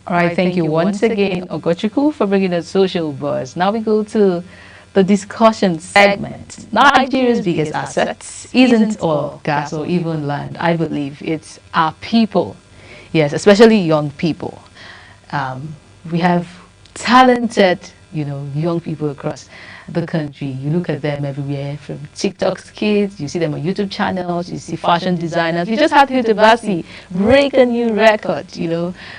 All right, thank you once again, Ogochukwu, for bringing us social buzz. Now we go to the discussion segment. Nigeria's biggest asset isn't oil, gas, or even land. I believe it's our people. Yes, especially young people. We have talented, young people across the country. You look at them everywhere, from TikTok's kids, you see them on YouTube channels, you see fashion designers. We just had Hilda Basi break a new record,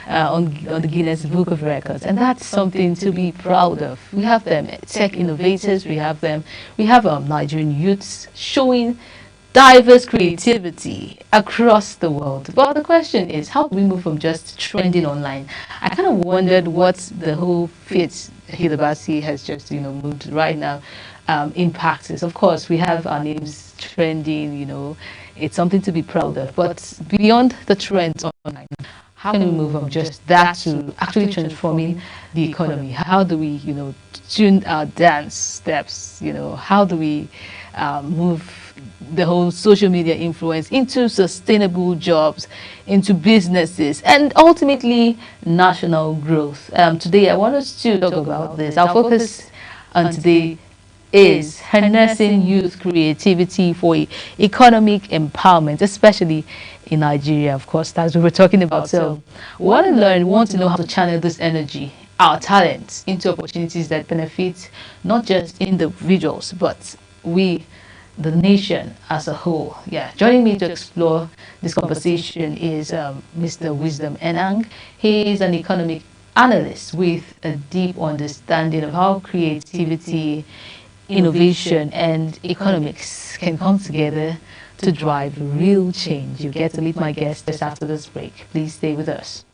on the Guinness Book of Records, and that's something to be proud of. We have them, tech innovators, we have Nigerian youths showing diverse creativity across the world. But the question is, how do we move from just trending online? I kind of wondered what the whole fit Hilda Basi has just moved right now impact is. Of course, we have our names trending, it's something to be proud of. But beyond the trends online, how can we move from just that to actually transforming the economy? How do we, tune our dance steps? How do we move the whole social media influence into sustainable jobs, into businesses, and ultimately national growth? Today, I want us to talk about this. Our focus on today is harnessing youth creativity for economic empowerment, especially in Nigeria, of course, as we were talking about. So we want to learn, we want to know how to channel this energy, our talents, into opportunities that benefit not just individuals, but the nation as a whole. Yeah, joining me to explore this conversation is Mr. Wisdom Enang. He is an economic analyst with a deep understanding of how creativity, innovation, and economics can come together to drive real change. You get to meet my guest just after this break. Please stay with us.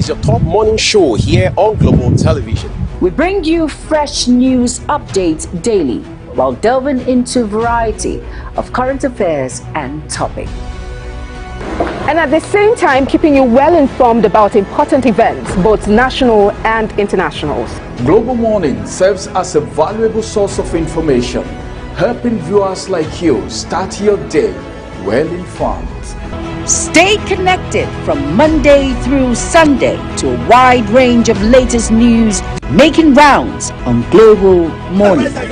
your top morning show here on Global Television. We bring you fresh news updates daily while delving into a variety of current affairs and topics. And at the same time, keeping you well informed about important events, both national and international. Global Morning serves as a valuable source of information, helping viewers like you start your day well informed. Stay connected from Monday through Sunday to a wide range of latest news making rounds on Global Morning. We're on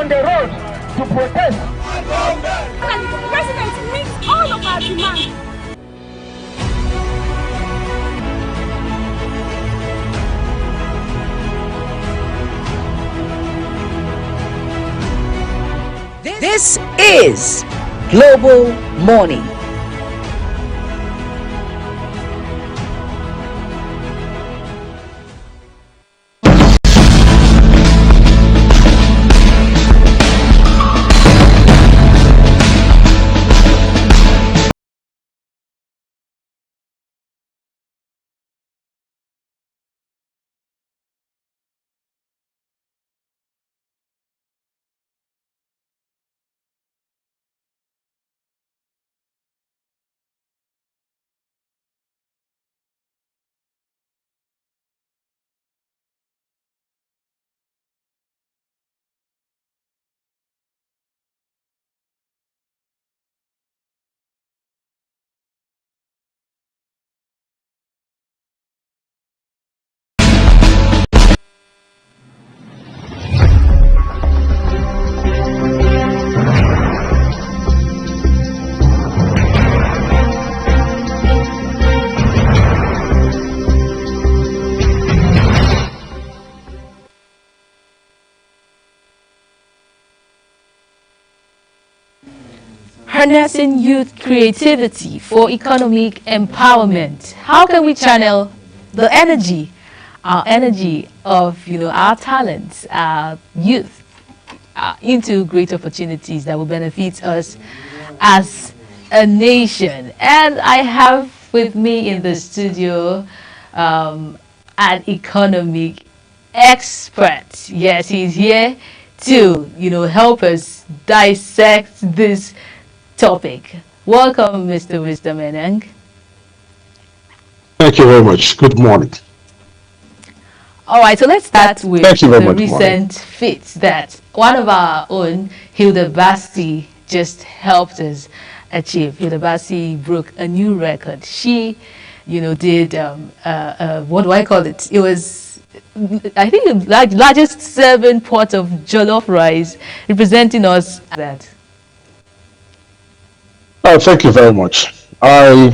the road to protest. And the president meets all of our demands. This is Global Morning. Harnessing youth creativity for economic empowerment. How can we channel the energy, our energy of our talents, our youth, into great opportunities that will benefit us as a nation? And I have with me in the studio an economic expert. Yes, he's here to help us dissect this topic. Welcome, Mr. Meneng. Thank you very much. Good morning. All right, so let's start with the recent feat that one of our own, Hilda Basti, just helped us achieve. Hilda Basti broke a new record. She, did what do I call it? It was, I think, the largest serving pot of jollof rice, representing us. Thank you very much. I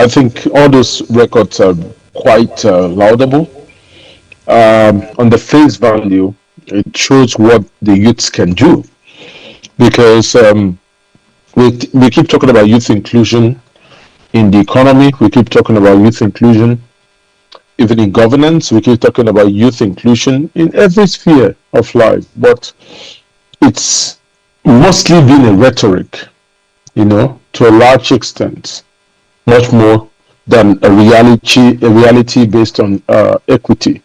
think all those records are quite laudable. On the face value, it shows what the youths can do, because we keep talking about youth inclusion in the economy. We keep talking about youth inclusion even in governance. We keep talking about youth inclusion in every sphere of life, but it's mostly been a rhetoric, to a large extent, much more than a reality based on equity.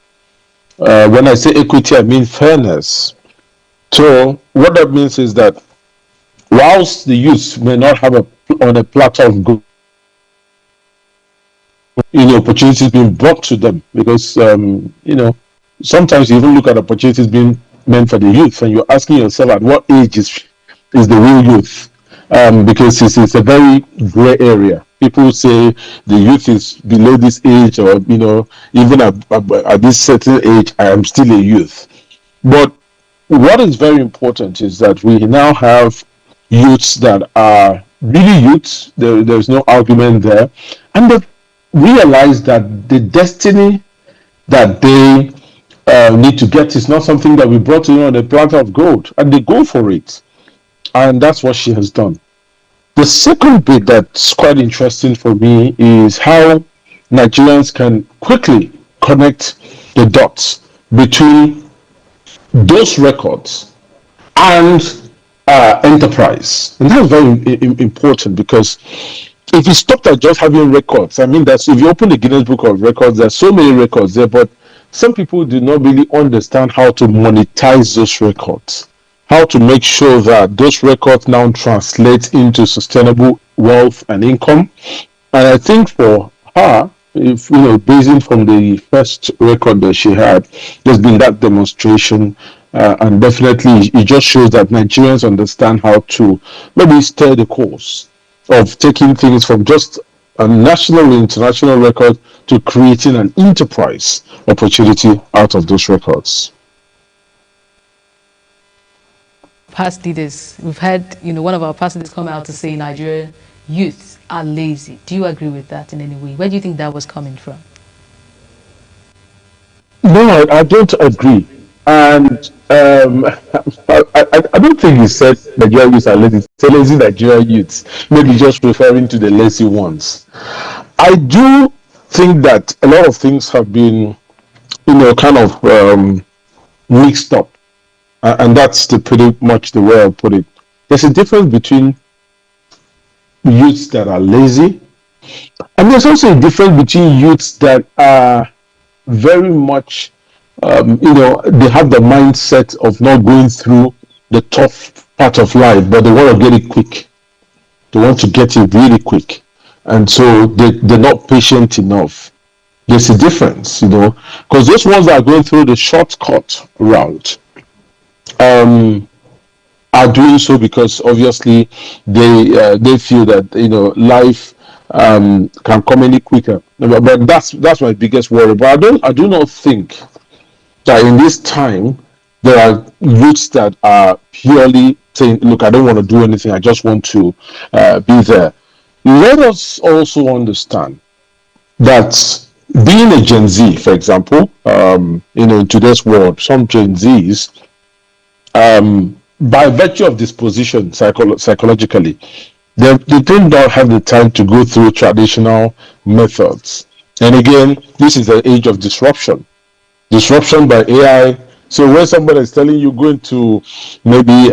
When I say equity, I mean fairness. So what that means is that whilst the youth may not have on a platter of gold, opportunities being brought to them, because sometimes you even look at opportunities being meant for the youth, and you're asking yourself, at what age is the real youth? Because it's a very gray area. People say the youth is below this age, or even at this certain age, I am still a youth. But what is very important is that we now have youths that are really youths. There's no argument there, and they realize that the destiny that they need to get is not something that we brought to on a platter of gold, and they go for it. And that's what she has done. The second bit that's quite interesting for me is how Nigerians can quickly connect the dots between those records and enterprise. And that's very important, because if you stopped at just having records, I mean, that's if you open the Guinness Book of Records, there's so many records there, but some people do not really understand how to monetize those records, how to make sure that those records now translate into sustainable wealth and income. And I think for her, if basing from the first record that she had, there's been that demonstration, and definitely it just shows that Nigerians understand how to maybe steer the course of taking things from just a national and international record to creating an enterprise opportunity out of those records. Past leaders, we've had one of our past leaders come out to say Nigerian youths are lazy. Do you agree with that in any way? Where do you think that was coming from? No, I don't agree. And I don't think he said Nigerian youths are lazy. It's lazy Nigerian youths, maybe just referring to the lazy ones. I do think that a lot of things have been, kind of mixed up. And that's pretty much the way I put it. There's a difference between youths that are lazy, and there's also a difference between youths that are very much they have the mindset of not going through the tough part of life, but they want to get it quick. They want to get it really quick, and so they're not patient enough. There's a difference, because those ones that are going through the shortcut route are doing so because obviously they feel that life can come any quicker. But that's my biggest worry. But I do not think that in this time there are youths that are purely saying, look, I don't want to do anything, I just want to be there. Let us also understand that being a Gen Z, for example, in today's world, some Gen Zs, by virtue of disposition psychologically, they do not have the time to go through traditional methods. And again, this is the age of disruption by AI. So when somebody is telling you going to maybe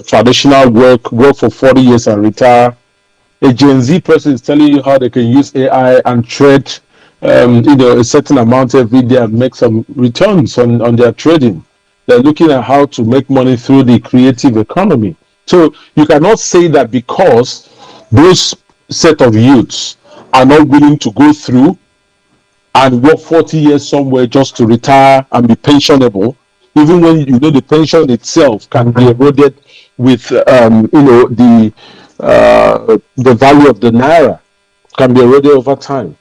traditional work for 40 years and retire, a Gen Z person is telling you how they can use AI and trade a certain amount every day and make some returns on their trading. They're looking at how to make money through the creative economy. So you cannot say that because those set of youths are not willing to go through and work 40 years somewhere just to retire and be pensionable, even when the pension itself can be eroded with the value of the naira can be eroded over time.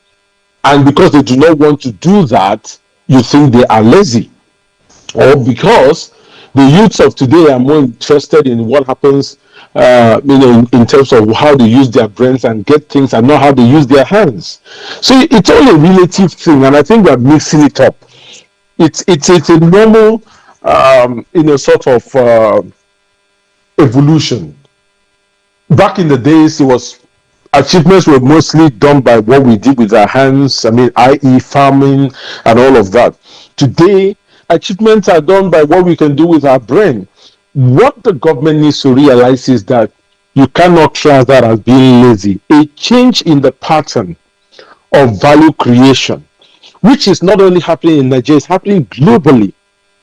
And because they do not want to do that, you think they are lazy. Or because the youths of today are more interested in what happens, in terms of how they use their brains and get things, and not how they use their hands. So it's all a relative thing, and I think we're mixing it up. It's a normal, sort of evolution. Back in the days, achievements were mostly done by what we did with our hands. I mean, i.e., farming and all of that. Today, achievements are done by what we can do with our brain. What the government needs to realize is that you cannot class that as being lazy. A change in the pattern of value creation, which is not only happening in Nigeria, it's happening globally.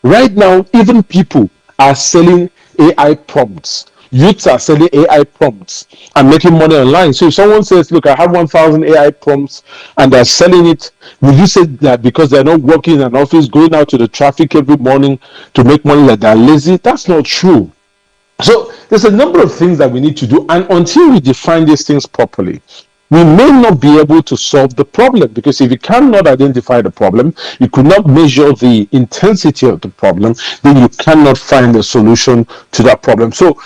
Right now, even people are selling AI prompts. Youths are selling AI prompts and making money online. So if someone says, look, I have 1,000 AI prompts and they're selling it, will you say that because they're not working in an office, going out to the traffic every morning to make money, that they're lazy? That's not true. So there's a number of things that we need to do. And until we define these things properly, we may not be able to solve the problem, because if you cannot identify the problem, you could not measure the intensity of the problem, then you cannot find a solution to that problem. So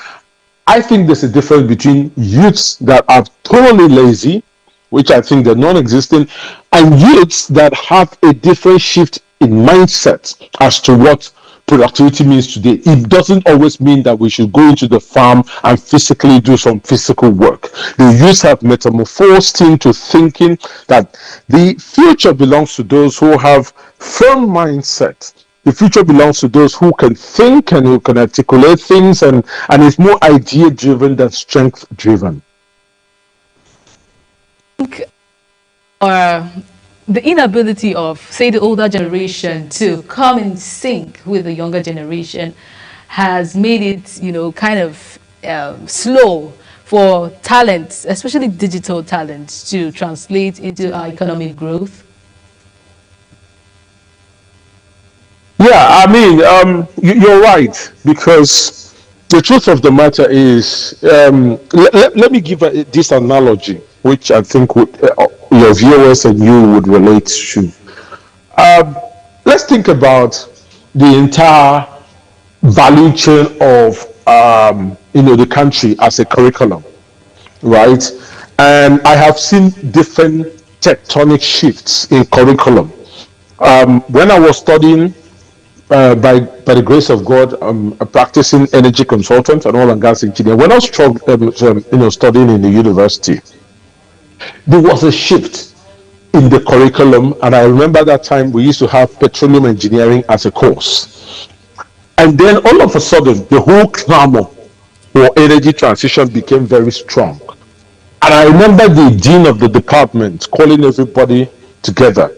I think there's a difference between youths that are totally lazy, which I think they're non-existent, and youths that have a different shift in mindset as to what productivity means today. It doesn't always mean that we should go into the farm and physically do some physical work. The youths have metamorphosed into thinking that the future belongs to those who have firm mindset The future belongs to those who can think and who can articulate things, and is more idea-driven than strength-driven. The inability of, say, the older generation to come in sync with the younger generation has made it, you know, kind of slow for talent, especially digital talent, to translate into our economic growth? Yeah, I mean, you're right, because the truth of the matter is, let me give this analogy, which I think your viewers and you would relate to. Let's think about the entire value chain of the country as a curriculum, right? And I have seen different tectonic shifts in curriculum. When I was studying, by the grace of God, a practicing energy consultant and oil and gas engineer. When I was studying in the university, there was a shift in the curriculum, and I remember that time we used to have petroleum engineering as a course. And then all of a sudden, the whole clamor for energy transition became very strong. And I remember the dean of the department calling everybody together,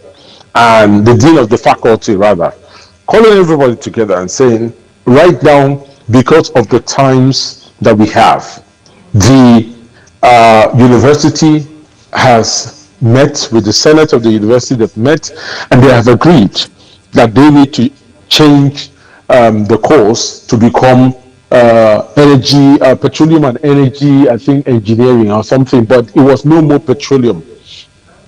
and the dean of the faculty rather, calling everybody together and saying, right now, because of the times that we have, the university has met with the senate of the university. They've met and they have agreed that they need to change the course to become energy, petroleum and energy, I think engineering or something, but it was no more petroleum.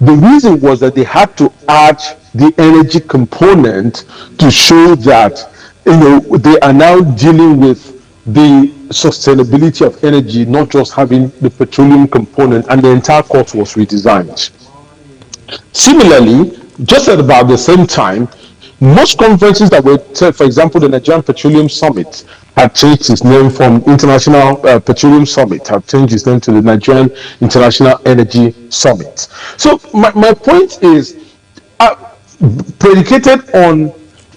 The reason was that they had to add the energy component to show that they are now dealing with the sustainability of energy, not just having the petroleum component, and the entire course was redesigned. Similarly, just at about the same time, most conferences that were, for example, the Nigerian Petroleum Summit had changed its name from International Petroleum Summit, had changed its name to the Nigerian International Energy Summit. So my point is, predicated on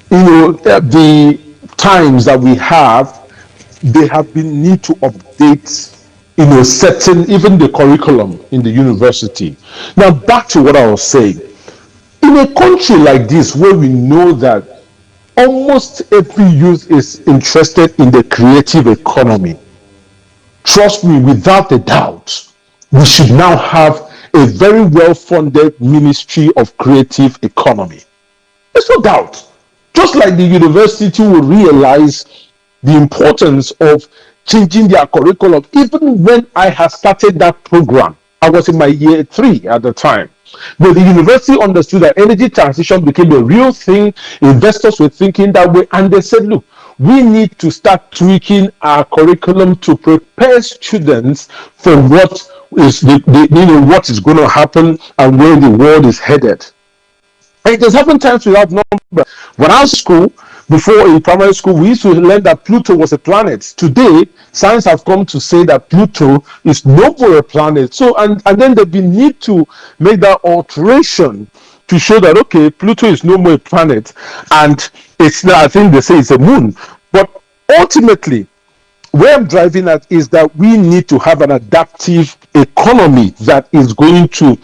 the times that we have, they have been need to update certain, even the curriculum in the university. Now back to what I was saying. In a country like this, where we know that almost every youth is interested in the creative economy, trust me, without a doubt, we should now have a very well-funded Ministry of Creative Economy. There's no doubt. Just like the university will realize the importance of changing their curriculum. Even when I had started that program, I was in my year 3 at the time. But the university understood that energy transition became a real thing. Investors were thinking that way, and they said, look, we need to start tweaking our curriculum to prepare students for what is what is going to happen and where the world is headed. And it has happened times without number. When I was in school, before in primary school, we used to learn that Pluto was a planet. Today, science has come to say that Pluto is no more a planet. So, and then there'd be need to make that alteration to show that, okay, Pluto is no more a planet, and it's now, I think they say it's a moon. But ultimately, where I'm driving at is that we need to have an adaptive economy that is going to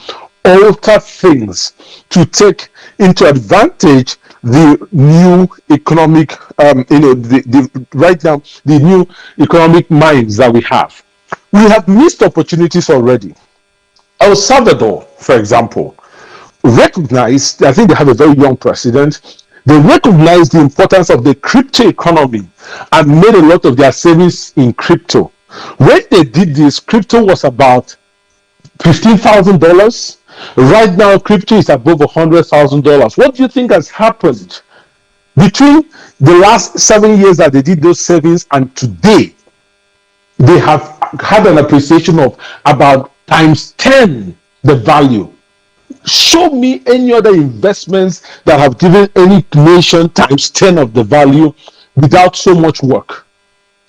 alter things to take into advantage the new economic, right now, the new economic minds that we have. We have missed opportunities already. El Salvador, for example, recognized, I think they have a very young president, they recognized the importance of the crypto economy and made a lot of their savings in crypto. When they did this, crypto was about $15,000. Right now, crypto is above $100,000. What do you think has happened between the last 7 years that they did those savings and today? They have had an appreciation of about times 10 the value. Show me any other investments that have given any nation times 10 of the value without so much work.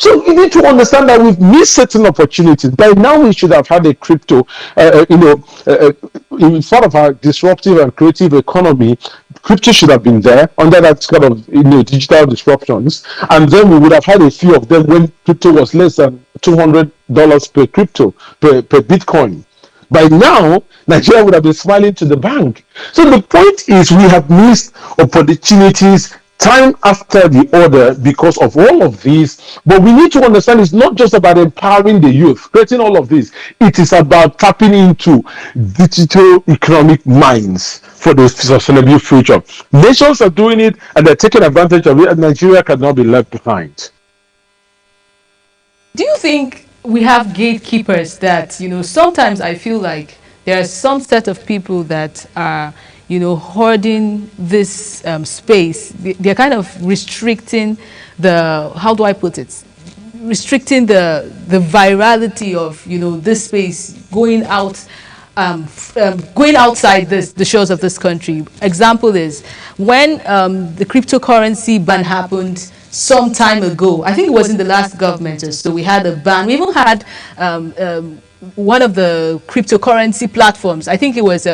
So you need to understand that we've missed certain opportunities. By now, we should have had a crypto, in part of our disruptive and creative economy. Crypto should have been there under that kind of digital disruptions, and then we would have had a few of them when crypto was less than $200 per crypto per Bitcoin. By now, Nigeria would have been smiling to the bank. So the point is, we have missed opportunities time after the other because of all of these. But we need to understand it's not just about empowering the youth, creating all of this. It is about tapping into digital economic minds for the sustainable future. Nations are doing it and they're taking advantage of it, and Nigeria cannot be left behind. Do you think we have gatekeepers that, sometimes I feel like there are some set of people that are, hoarding this space? They're kind of restricting how do I put it? Restricting the virality of, this space going out, going outside the shores of this country. Example is when the cryptocurrency ban happened some time ago. I think it was in the last government or so. We had a ban. We even had one of the cryptocurrency platforms, I think it was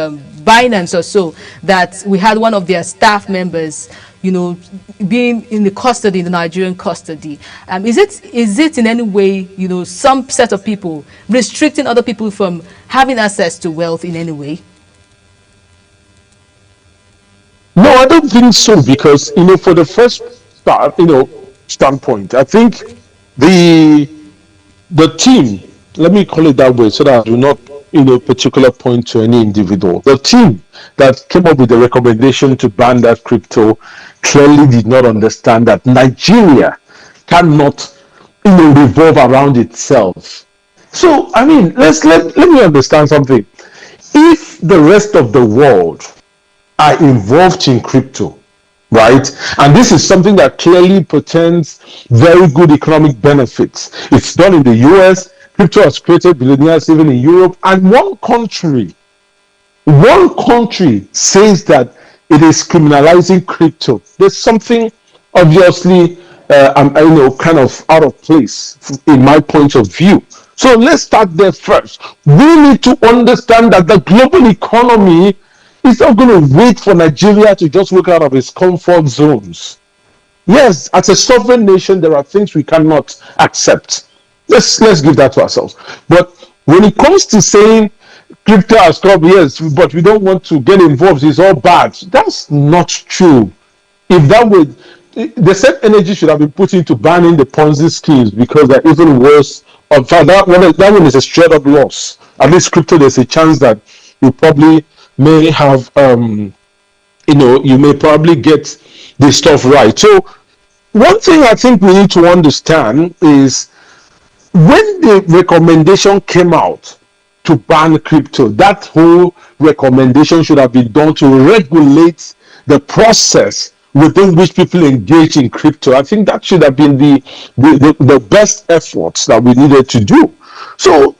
Binance or so, that we had one of their staff members, being in the Nigerian custody. Is it in any way, some set of people restricting other people from having access to wealth in any way? No, I don't think so, because for the first standpoint, I think the team, let me call it that way so that I do not particular point to any individual. The team that came up with the recommendation to ban that crypto clearly did not understand that Nigeria cannot revolve around itself. So let me understand something. If the rest of the world are involved in crypto, right, and this is something that clearly portends very good economic benefits. It's done in the US. Crypto has created billionaires even in Europe, and one country says that it is criminalizing crypto. There's something obviously kind of out of place in my point of view. So let's start there first. We need to understand that the global economy is not going to wait for Nigeria to just work out of its comfort zones. Yes, as a sovereign nation, there are things we cannot accept. Let's give that to ourselves. But when it comes to saying crypto has come, yes, but we don't want to get involved, it's all bad. That's not true. If that were, the same energy should have been put into banning the Ponzi schemes, because they're even worse. In fact, that one is a straight up loss. At least crypto, there's a chance that you probably may have, you may probably get this stuff right. So one thing I think we need to understand is, when the recommendation came out to ban crypto, that whole recommendation should have been done to regulate the process within which people engage in crypto. I think that should have been the best efforts that we needed to do. So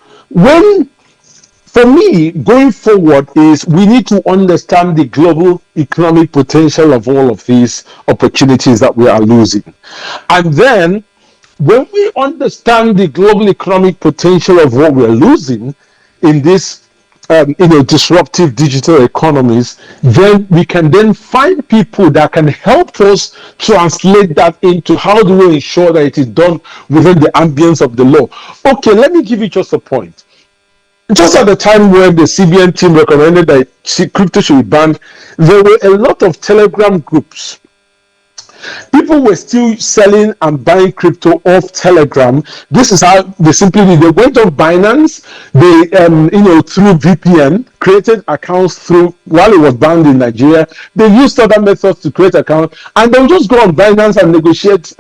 for me, going forward is we need to understand the global economic potential of all of these opportunities that we are losing. And then when we understand the global economic potential of what we're losing in this, disruptive digital economies, then we can then find people that can help us translate that into how do we ensure that it is done within the ambience of the law. Okay, let me give you just a point. Just at the time when the CBN team recommended that crypto should be banned, there were a lot of Telegram groups. People were still selling and buying crypto off Telegram. This is how they simply did. They went on Binance. They, through VPN, created accounts while it was banned in Nigeria. They used other methods to create accounts, and they'll just go on Binance and negotiate.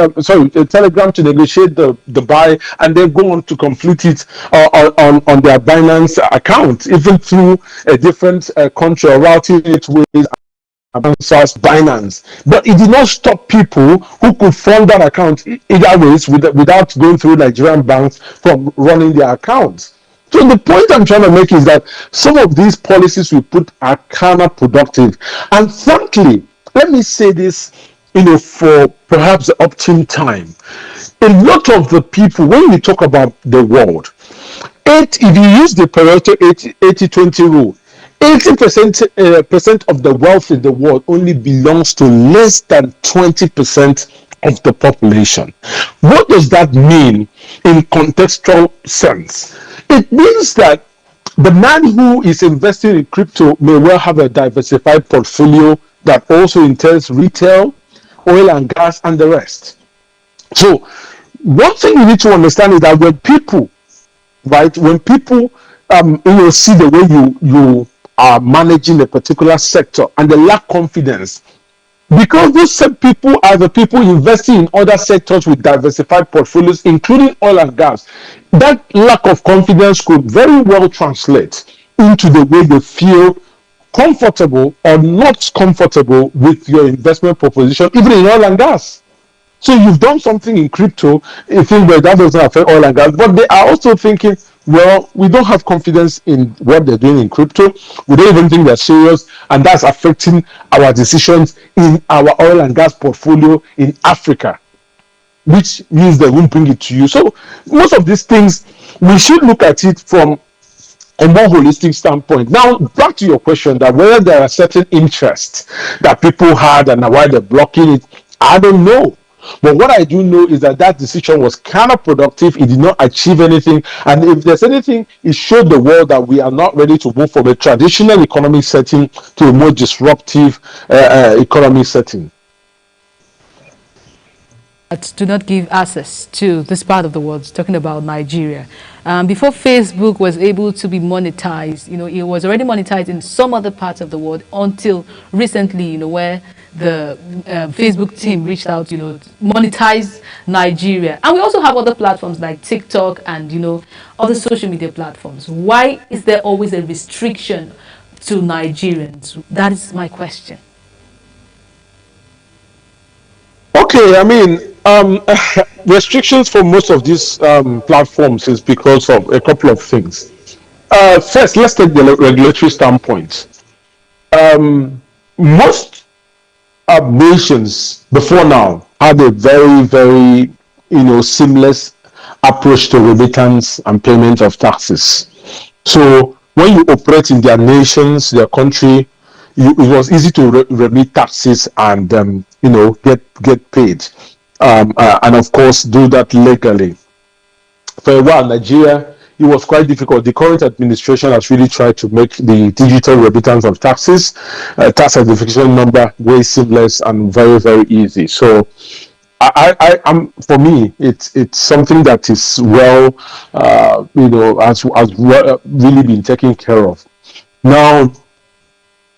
Telegram to negotiate the buy, and then go on to complete it on their Binance account, even through a different country, or routing it with Binance. But it did not stop people who could fund that account either ways without going through Nigerian banks from running their accounts. So the point I'm trying to make is that some of these policies we put are counterproductive. And frankly, let me say this, for perhaps the optimum time. a lot of the people, when we talk about the world, if you use the Pareto 80-20 rule, 80% of the wealth in the world only belongs to less than 20% of the population. What does that mean in contextual sense? It means that the man who is investing in crypto may well have a diversified portfolio that also entails retail, oil and gas, and the rest. So one thing you need to understand is that when people see the way you are managing a particular sector and they lack confidence, because those same people are the people investing in other sectors with diversified portfolios, including oil and gas, that lack of confidence could very well translate into the way they feel comfortable or not comfortable with your investment proposition, even in oil and gas. So you've done something in crypto, you think that doesn't affect oil and gas, but they are also thinking, well, we don't have confidence in what they're doing in crypto. We don't even think they're serious, and that's affecting our decisions in our oil and gas portfolio in Africa, which means they won't bring it to you. So most of these things, we should look at it from a more holistic standpoint. Now, back to your question that whether there are certain interests that people had and why they're blocking it, I don't know. But what I do know is that decision was counterproductive. It did not achieve anything. And if there's anything, it showed the world that we are not ready to move from a traditional economic setting to a more disruptive economic setting. Do not give access to this part of the world, talking about Nigeria. Before Facebook was able to be monetized, it was already monetized in some other parts of the world until recently, where the Facebook team reached out, monetize Nigeria. And we also have other platforms like TikTok and, other social media platforms. Why is there always a restriction to Nigerians? That is my question. Okay, I mean, restrictions for most of these platforms is because of a couple of things. First, let's take the regulatory standpoint. Most nations before now had a very, very, seamless approach to remittance and payment of taxes. So when you operate in their nations, their country, it was easy to remit taxes and get paid, and of course do that legally. For a while, Nigeria, it was quite difficult. The current administration has really tried to make the digital remittance of taxes, tax identification number, very seamless and very, very easy. So I'm for me, it's something that is well, has really been taken care of. Now,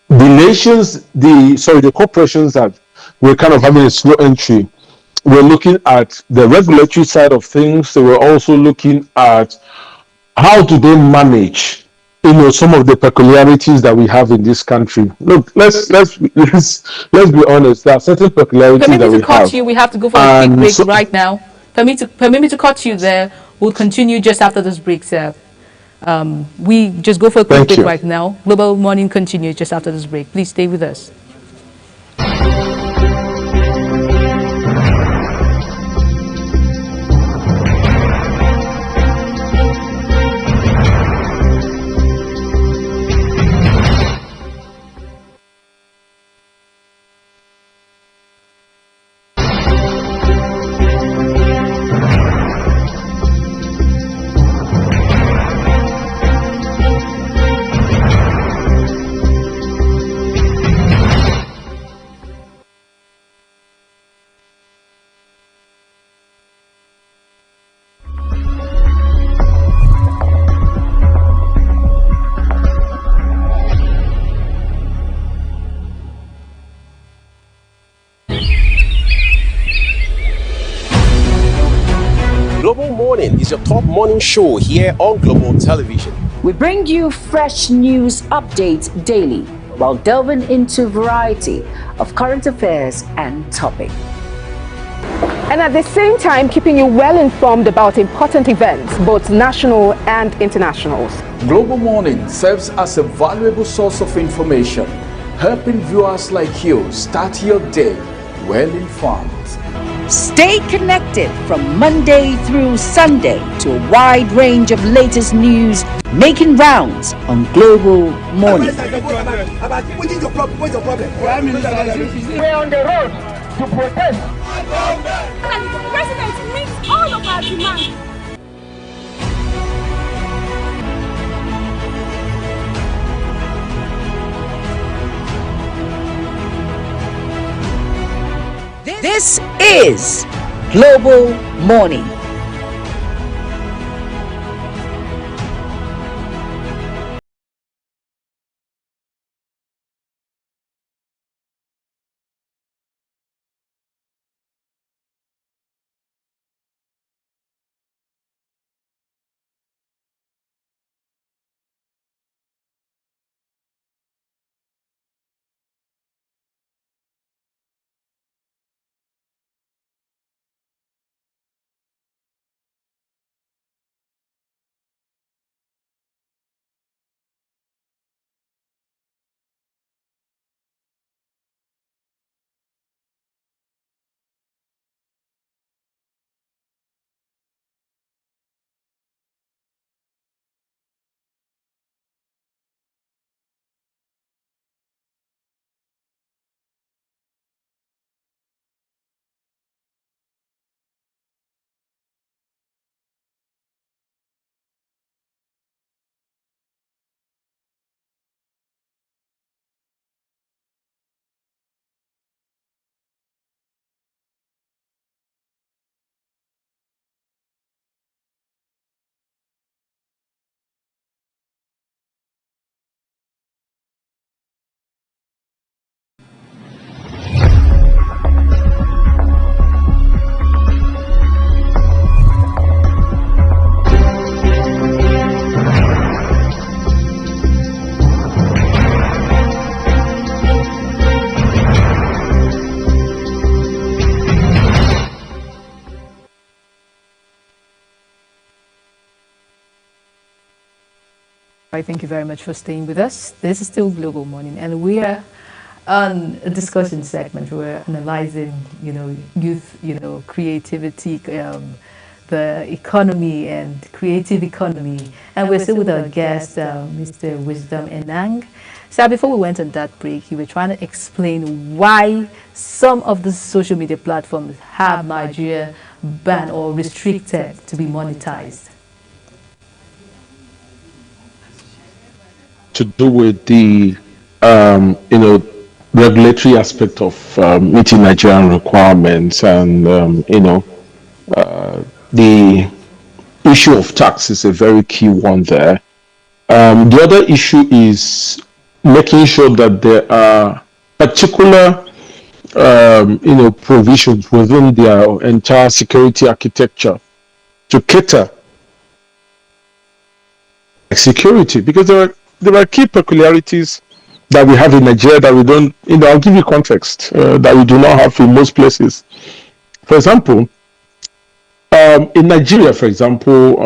the corporations that were kind of having a slow entry, we're looking at the regulatory side of things. They were also looking at how do they manage, some of the peculiarities that we have in this country. Look, let's be honest. There are certain peculiarities that we have. Permit me to cut you. We have to go for a quick break right now. Permit me to cut you there. We'll continue just after this break, sir. We just go for a quick break right now. Global Morning continues just after this break. Please stay with us. Global Morning is your top morning show here on Global Television. We bring you fresh news updates daily while delving into a variety of current affairs and topics. And at the same time, keeping you well informed about important events, both national and international. Global Morning serves as a valuable source of information, helping viewers like you start your day well informed. Stay connected from Monday through Sunday to a wide range of latest news making rounds on Global Morning. We're on the road to protest. And the president meets all of our demands. This is Global Morning. Thank you very much for staying with us. This is still Global Morning, and we are on a discussion segment. We're analyzing, youth, creativity, the economy and creative economy. And we're still with our guest, Mr. Wisdom Enang. So before we went on that break, you were trying to explain why some of the social media platforms have Nigeria banned or restricted to be monetized. To do with the regulatory aspect of meeting Nigerian requirements, and the issue of tax is a very key one there. The other issue is making sure that there are particular provisions within their entire security architecture to cater security, because there are key peculiarities that we have in Nigeria that we don't, I'll give you context, that we do not have in most places. For example, in Nigeria, for example,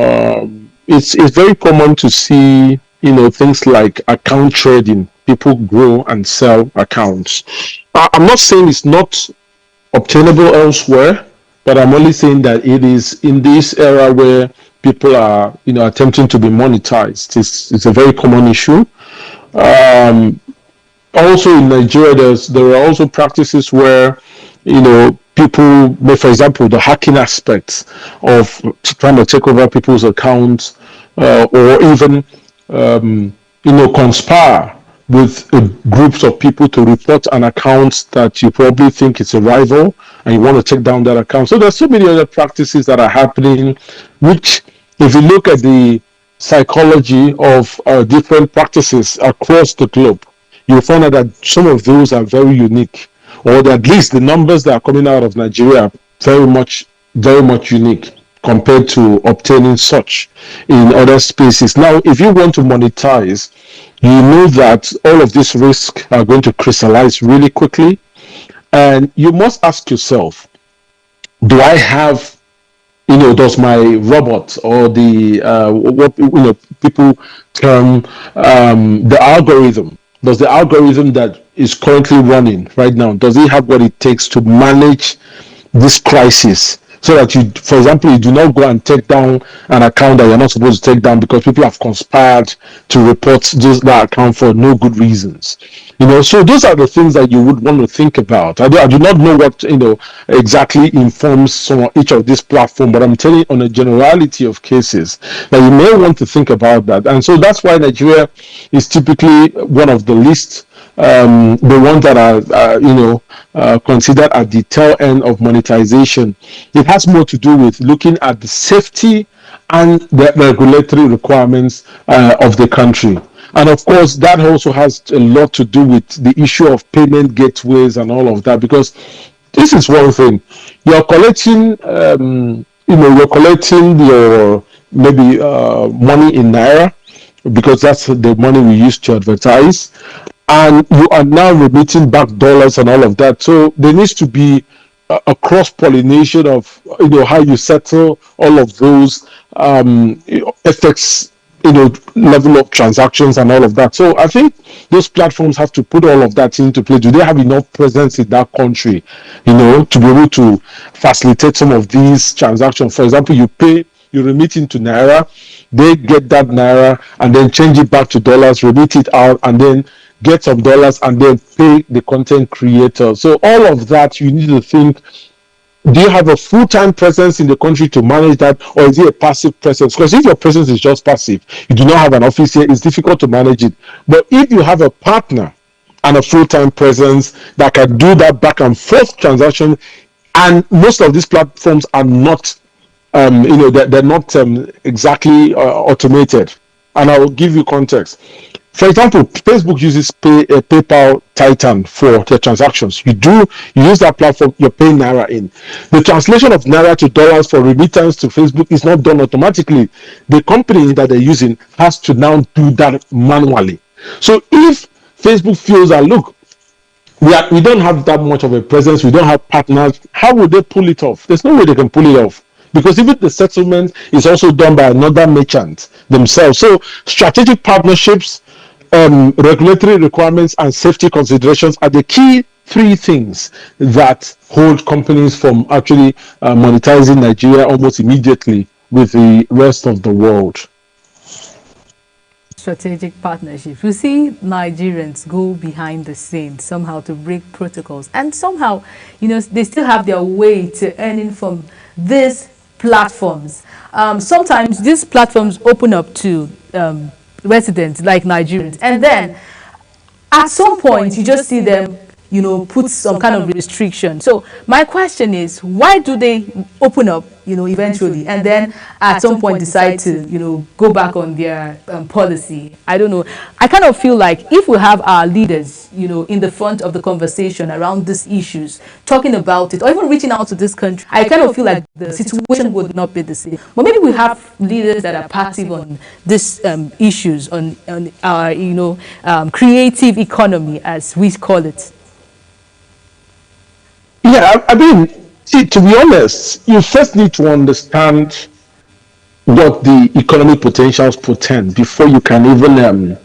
it's very common to see, things like account trading. People grow and sell accounts. I'm not saying it's not obtainable elsewhere, but I'm only saying that it is in this era where people are, attempting to be monetized. It's a very common issue. Also in Nigeria, there are also practices where, people, for example, the hacking aspects of trying to take over people's accounts, or even, conspire with groups of people to report an account that you probably think is a rival, and you want to take down that account. So there's so many other practices that are happening, which, if you look at the psychology of different practices across the globe, you'll find out that some of those are very unique, or at least the numbers that are coming out of Nigeria are very much unique compared to obtaining such in other spaces. Now, if you want to monetize, you know that all of these risks are going to crystallize really quickly, and you must ask yourself, do I have, does my robot, or the what people term the algorithm, does the algorithm that is currently running right now, does it have what it takes to manage this crisis, so that you, for example, you do not go and take down an account that you're not supposed to take down because people have conspired to report that account for no good reasons. So those are the things that you would want to think about. I do not know what exactly informs each of these platforms, but I'm telling you on a generality of cases that you may want to think about that. And so that's why Nigeria is typically one of the least the ones that are considered at the tail end of monetization. It has more to do with looking at the safety and the regulatory requirements of the country. And of course, that also has a lot to do with the issue of payment gateways and all of that, because this is one thing. You're collecting, you're collecting your maybe money in Naira, because that's the money we use to advertise. And you are now remitting back dollars and all of that. So there needs to be a cross-pollination of how you settle all of those FX level of transactions and all of that. So I think those platforms have to put all of that into play. Do they have enough presence in that country, to be able to facilitate some of these transactions? For example, you remit into Naira, they get that Naira and then change it back to dollars, remit it out, and then get some dollars and then pay the content creator. So all of that, you need to think, do you have a full-time presence in the country to manage that, or is it a passive presence? Because if your presence is just passive, you do not have an office here, it's difficult to manage it. But if you have a partner and a full-time presence that can do that back and forth transaction, and most of these platforms are not, they're not exactly automated. And I will give you context. For example, Facebook uses PayPal Titan for their transactions. You use that platform, you're paying Naira in. The translation of Naira to dollars for remittance to Facebook is not done automatically. The company that they're using has to now do that manually. So if Facebook feels that, look, we don't have that much of a presence, we don't have partners, how would they pull it off? There's no way they can pull it off. Because even the settlement is also done by another merchant themselves. So strategic partnerships, regulatory requirements, and safety considerations are the key three things that hold companies from actually monetizing Nigeria almost immediately with the rest of the world. Strategic partnerships. We see Nigerians go behind the scenes somehow to break protocols, and somehow, they still have their way to earning from these platforms. Sometimes these platforms open up to residents like Nigerians, and then at some point you just see them put some kind of restriction. So my question is, why do they open up eventually, and then at some point decide to go back on their policy? I don't know. I kind of feel like if we have our leaders in the front of the conversation around these issues, talking about it, or even reaching out to this country, I kind of feel like the situation would not be the same. But maybe we have leaders that are passive on these issues, on our creative economy, as we call it. Yeah, I mean, see, to be honest, you first need to understand what the economic potentials portend before you can even,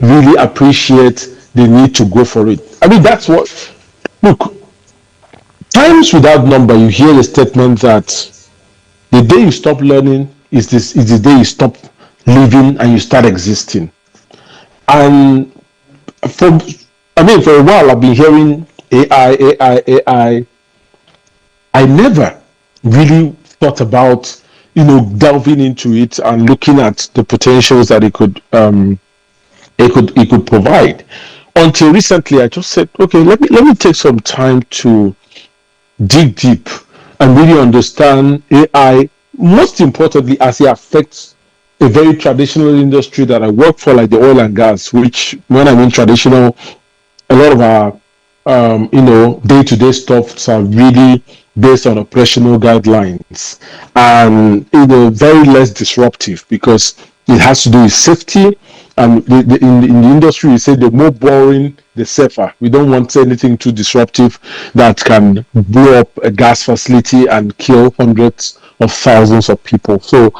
really appreciate the need to go for it. I mean, that's what, look, times without number, you hear the statement that the day you stop learning is the day you stop living and you start existing. And for a while, I've been hearing AI. I never really thought about, delving into it and looking at the potentials that it could provide. Until recently, I just said, okay, let me take some time to dig deep and really understand AI, most importantly, as it affects a very traditional industry that I work for, like the oil and gas, which, when I mean traditional, a lot of our day-to-day stuff are really based on operational guidelines, and very less disruptive, because it has to do with safety. And in the industry, we say the more boring, the safer. We don't want anything too disruptive that can blow up a gas facility and kill hundreds of thousands of people. So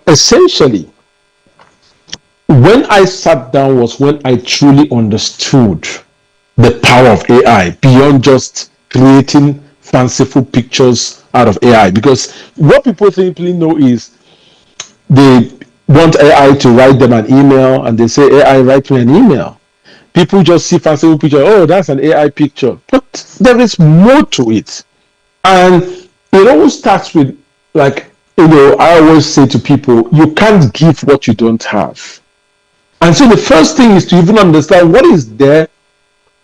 essentially, when I sat down was when I truly understood the power of AI beyond just creating fanciful pictures out of AI, because what people simply know is they want AI to write them an email, and they say, AI, write me an email. People just see fanciful picture. Oh, that's an AI picture. But there is more to it. And it all starts with, like, I always say to people, you can't give what you don't have. And so the first thing is to even understand what is there,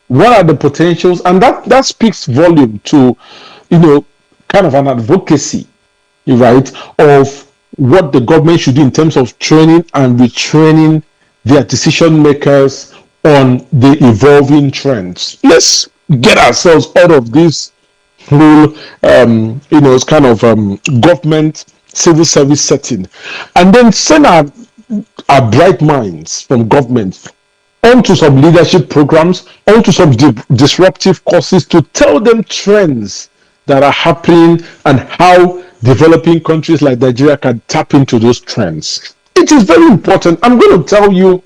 what are the potentials, and that speaks volume to, kind of an advocacy, right, of what the government should do in terms of training and retraining their decision makers on the evolving trends. Let's get ourselves out of this whole, it's kind of government civil service setting, and then send our bright minds from government onto some leadership programs, onto some disruptive courses to tell them trends that are happening and how developing countries like Nigeria can tap into those trends. It is very important. I'm going to tell you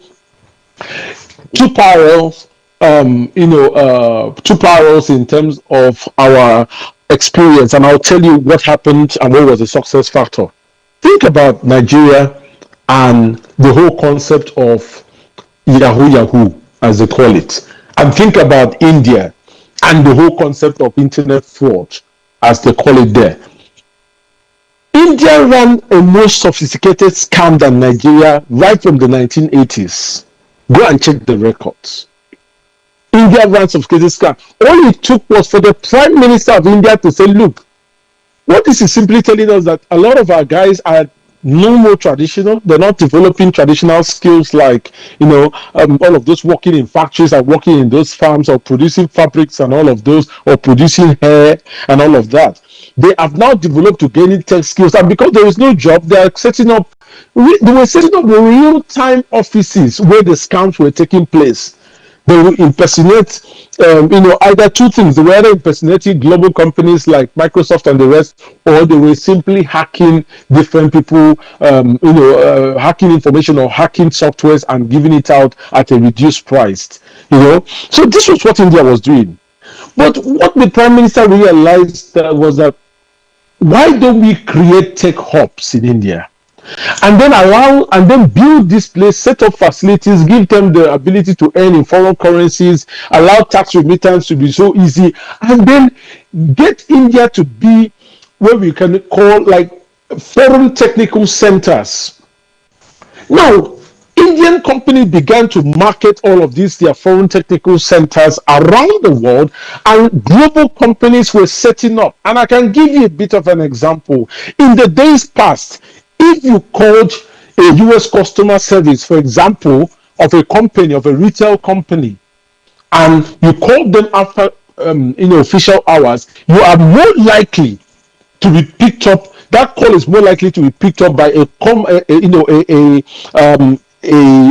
two parallels in terms of our experience, and I'll tell you what happened and what was the success factor. Think about Nigeria and the whole concept of Yahoo, as they call it, and think about India and the whole concept of internet fraud, as they call it there. India ran a more sophisticated scam than Nigeria right from the 1980s. Go and check the records. India ran sophisticated scam. All it took was for the Prime Minister of India to say, look, what this is simply telling us that a lot of our guys are no more traditional. They're not developing traditional skills like, all of those working in factories and working in those farms or producing fabrics and all of those, or producing hair and all of that. They have now developed to gaining tech skills, and because there is no job, they were setting up real-time offices where the scams were taking place. They will impersonate, either two things. They were either impersonating global companies like Microsoft and the rest, or they were simply hacking different people, hacking information or hacking softwares and giving it out at a reduced price. So this was what India was doing. But what the Prime Minister realized was that, why don't we create tech hubs in India? And then build this place, set up facilities, give them the ability to earn in foreign currencies, allow tax remittance to be so easy, and then get India to be what we can call like foreign technical centers. Now, Indian companies began to market all of these, their foreign technical centers around the world, and global companies were setting up. And I can give you a bit of an example. In the days past, if you called a US customer service, for example, of a company, of a retail company, and you called them after official hours, you are more likely to be picked up. That call is more likely to be picked up by a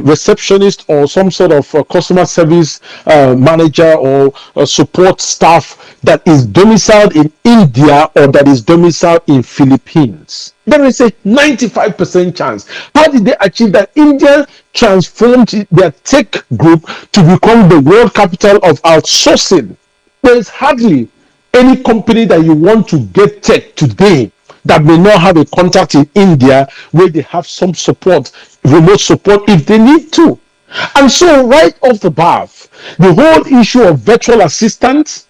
receptionist or some sort of customer service manager or support staff that is domiciled in India or that is domiciled in Philippines. There is a 95% chance. How did they achieve that? India transformed their tech group to become the world capital of outsourcing. There is hardly any company that you want to get tech today that may not have a contact in India where they have some support, remote support if they need to. And so right off the bat, the whole issue of virtual assistants,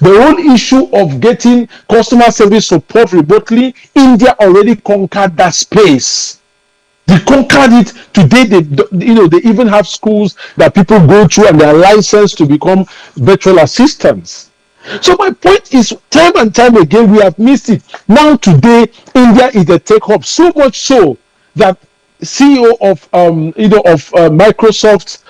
the whole issue of getting customer service support remotely, India already conquered that space. They conquered it. Today, they even have schools that people go to and they are licensed to become virtual assistants. So my point is, time and time again, we have missed it. Now today, India is a tech hub, so much so that CEO of Microsoft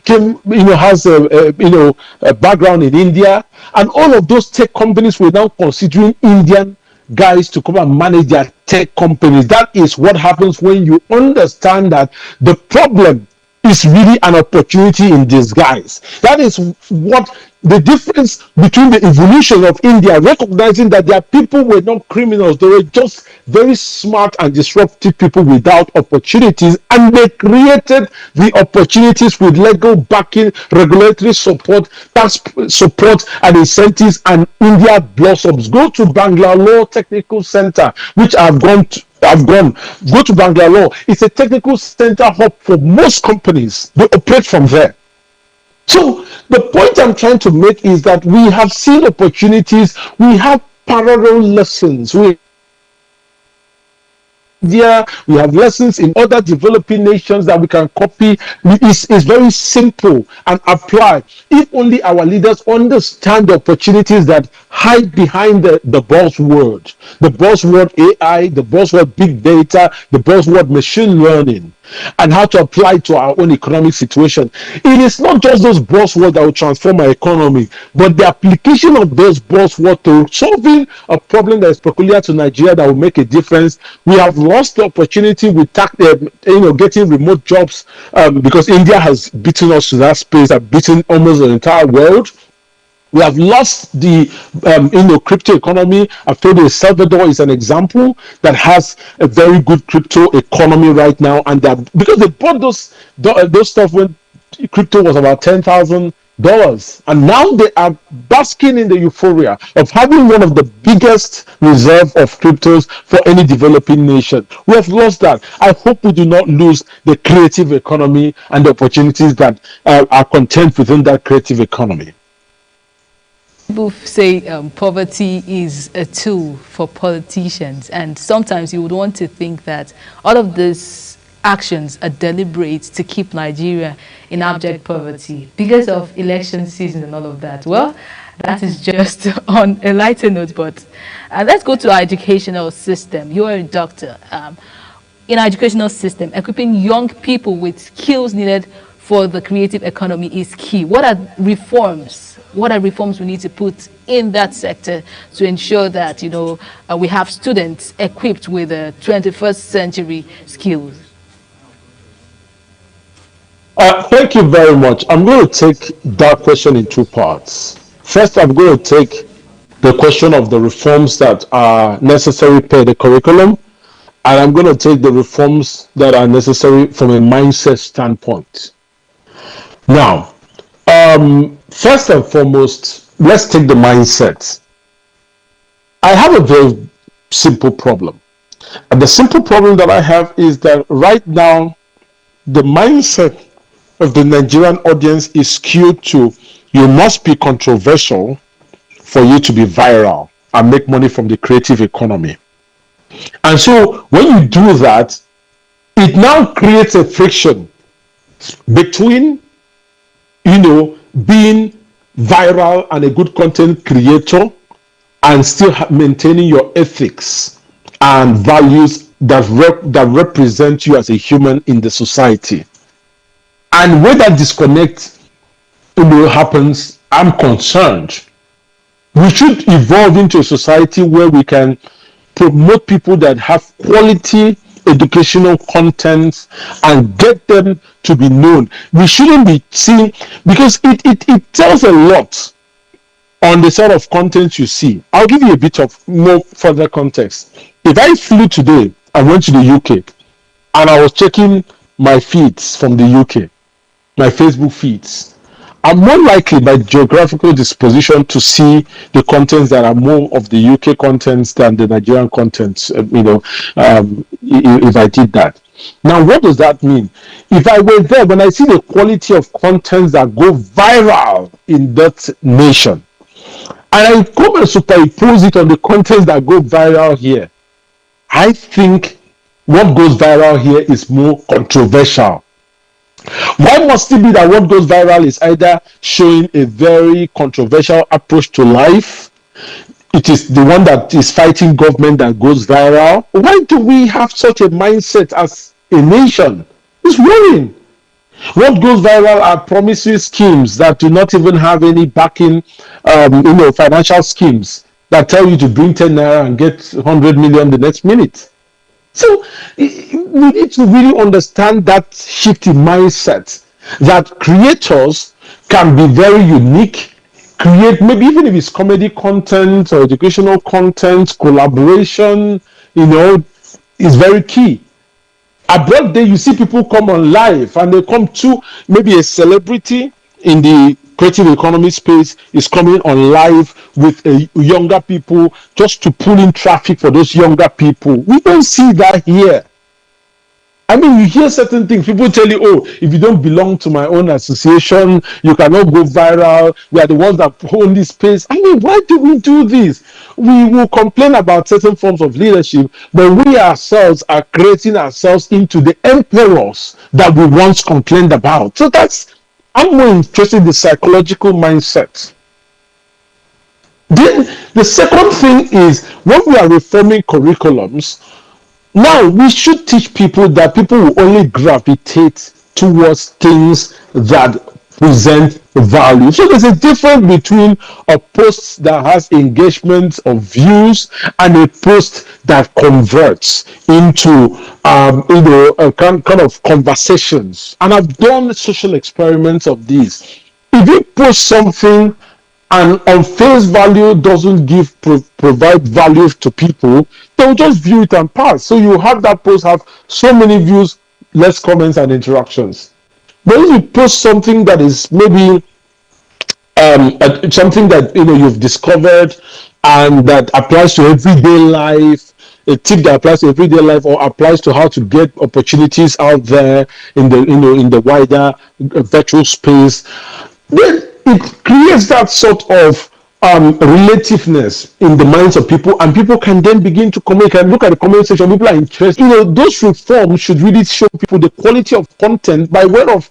has a background in India, and all of those tech companies were now considering Indian guys to come and manage their tech companies. That is what happens when you understand that the problem is really an opportunity in disguise. That is what the difference between the evolution of India, recognizing that their people were not criminals, they were just very smart and disruptive people without opportunities, and they created the opportunities with legal backing, regulatory support, tax support, and incentives, and India blossoms. Go to Bangalore Technical Center, which I've gone to. Go to Bangalore. It's a technical center hub for most companies. They operate from there. So the point I'm trying to make is that we have seen opportunities. We have parallel lessons. We have lessons in other developing nations that we can copy. It's very simple and apply. If only our leaders understand the opportunities that hide behind the buzzword. The buzzword AI, the buzzword big data, the buzzword machine learning, and how to apply it to our own economic situation. It is not just those buzzwords that will transform our economy, but the application of those buzzwords to solving a problem that is peculiar to Nigeria that will make a difference. We have lost the opportunity with getting remote jobs because India has beaten us to that space, have beaten almost the entire world. We have lost the crypto economy. I've told you El Salvador is an example that has a very good crypto economy right now, and that because they bought those stuff when crypto was about $10,000, and now they are basking in the euphoria of having one of the biggest reserve of cryptos for any developing nation. We have lost that. I hope we do not lose the creative economy and the opportunities that are contained within that creative economy. People say poverty is a tool for politicians, and sometimes you would want to think that all of these actions are deliberate to keep Nigeria in abject poverty because of election season and all of that. Well, that is just on a lighter note, but let's go to our educational system. You're a doctor. In our educational system, equipping young people with skills needed for the creative economy is key. What are reforms? What are reforms we need to put in that sector to ensure that, we have students equipped with 21st century skills? Thank you very much. I'm going to take that question in two parts. First, I'm going to take the question of the reforms that are necessary per the curriculum, and I'm going to take the reforms that are necessary from a mindset standpoint. Now, first and foremost, let's take the mindset. I have a very simple problem. And the simple problem that I have is that right now, the mindset of the Nigerian audience is skewed to you must be controversial for you to be viral and make money from the creative economy. And so when you do that, it now creates a friction between being viral and a good content creator and still maintaining your ethics and values that represent you as a human in the society. And when that disconnect happens, I'm concerned. We should evolve into a society where we can promote people that have quality educational content and get them to be known. We shouldn't be seeing, because it tells a lot on the sort of content you see. I'll give you a bit of more further context. If I flew today and went to the UK and I was checking my feeds from the UK, my Facebook feeds, I'm more likely by geographical disposition to see the contents that are more of the UK contents than the Nigerian contents, if I did that. Now, what does that mean? If I were there, when I see the quality of contents that go viral in that nation, and I come and superimpose it on the contents that go viral here, I think what goes viral here is more controversial. Why must it be that what goes viral is either showing a very controversial approach to life? It is the one that is fighting government that goes viral. Why do we have such a mindset as a nation? It's worrying. What goes viral are promissory schemes that do not even have any backing, financial schemes that tell you to bring 10 naira and get 100 million the next minute. So we need to really understand that shift in mindset, that creators can be very unique, create maybe even if it's comedy content or educational content, collaboration, is very key. Abroad there, you see people come on live and they come to maybe a celebrity in the creative economy space is coming on live with younger people just to pull in traffic for those younger people. We don't see that here. I mean, you hear certain things. People tell you, oh, if you don't belong to my own association, you cannot go viral. We are the ones that own this space. I mean, why do we do this? We will complain about certain forms of leadership, but we ourselves are creating ourselves into the emperors that we once complained about. So I'm more interested in the psychological mindset. Then the second thing is, when we are reforming curriculums, now we should teach people that people will only gravitate towards things that present value. So there's a difference between a post that has engagement of views and a post that converts into a kind of conversations. And I've done social experiments of these. If you post something and on face value doesn't provide value to people, they'll just view it and pass. So you have that post have so many views, less comments and interactions. But if you post something that is maybe something that you've discovered and that applies to everyday life, a tip that applies to everyday life or applies to how to get opportunities out there in the wider virtual space, then it creates that sort of relativeness in the minds of people, and people can then begin to communicate. Look at the comment section, people are interested. Those reforms should really show people the quality of content by way of,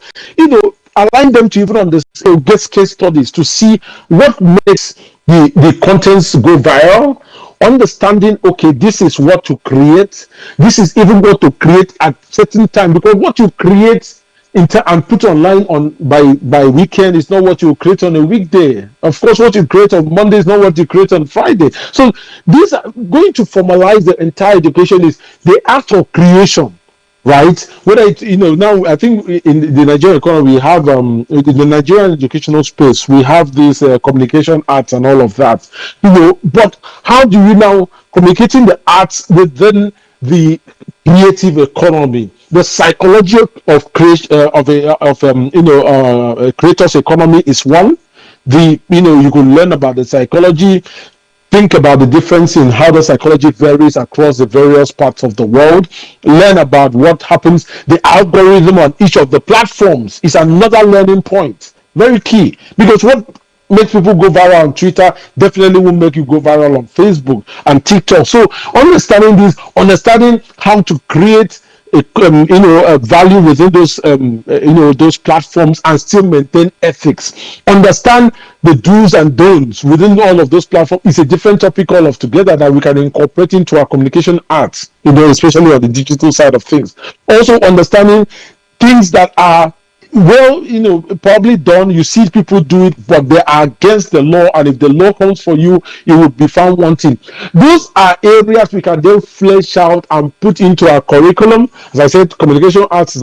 allowing them to even understand, get case studies to see what makes the contents go viral. Understanding, okay, this is what to create. This is even what to create at certain time, because what you create and put online by weekend is not what you create on a weekday. Of course, what you create on Monday is not what you create on Friday. So these are going to formalize the entire education is the act of creation, right? Whether it, now I think in the Nigerian economy we have in the Nigerian educational space we have this communication arts and all of that, but how do you now communicating the arts within the creative economy? The psychology of creators economy is one. You could learn about the psychology, think about the difference in how the psychology varies across the various parts of the world, learn about what happens. The algorithm on each of the platforms is another learning point, very key, because what makes people go viral on Twitter definitely will make you go viral on Facebook and TikTok. So understanding how to create a value within those platforms and still maintain ethics. Understand the do's and don'ts within all of those platforms is a different topic altogether that we can incorporate into our communication arts, especially on the digital side of things. Also understanding things that are probably done, you see people do it, but they are against the law, and if the law comes for you, you will be found wanting. Those are areas we can then flesh out and put into our curriculum. As I said, communication arts is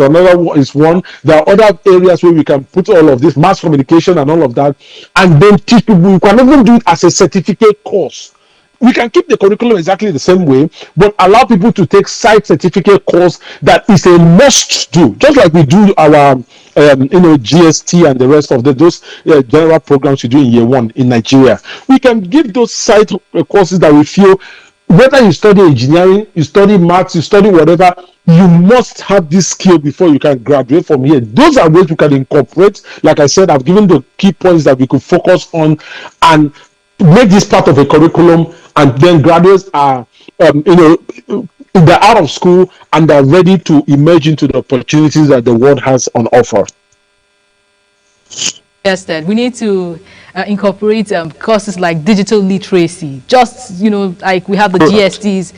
one. There are other areas where we can put all of this, mass communication and all of that, and then teach people. We can even do it as a certificate course. We can keep the curriculum exactly the same way, but allow people to take side certificate course that is a must do, just like we do our GST and the rest of those general programs we do in year one in Nigeria. We can give those side courses that we feel, whether you study engineering, you study maths, you study whatever, you must have this skill before you can graduate from here. Those are ways we can incorporate. Like I said, I've given the key points that we could focus on and make this part of a curriculum, and then graduates are they're out of school and they're ready to emerge into the opportunities that the world has on offer. Yes, Ted. We need to incorporate courses like digital literacy, just, like we have the GSTs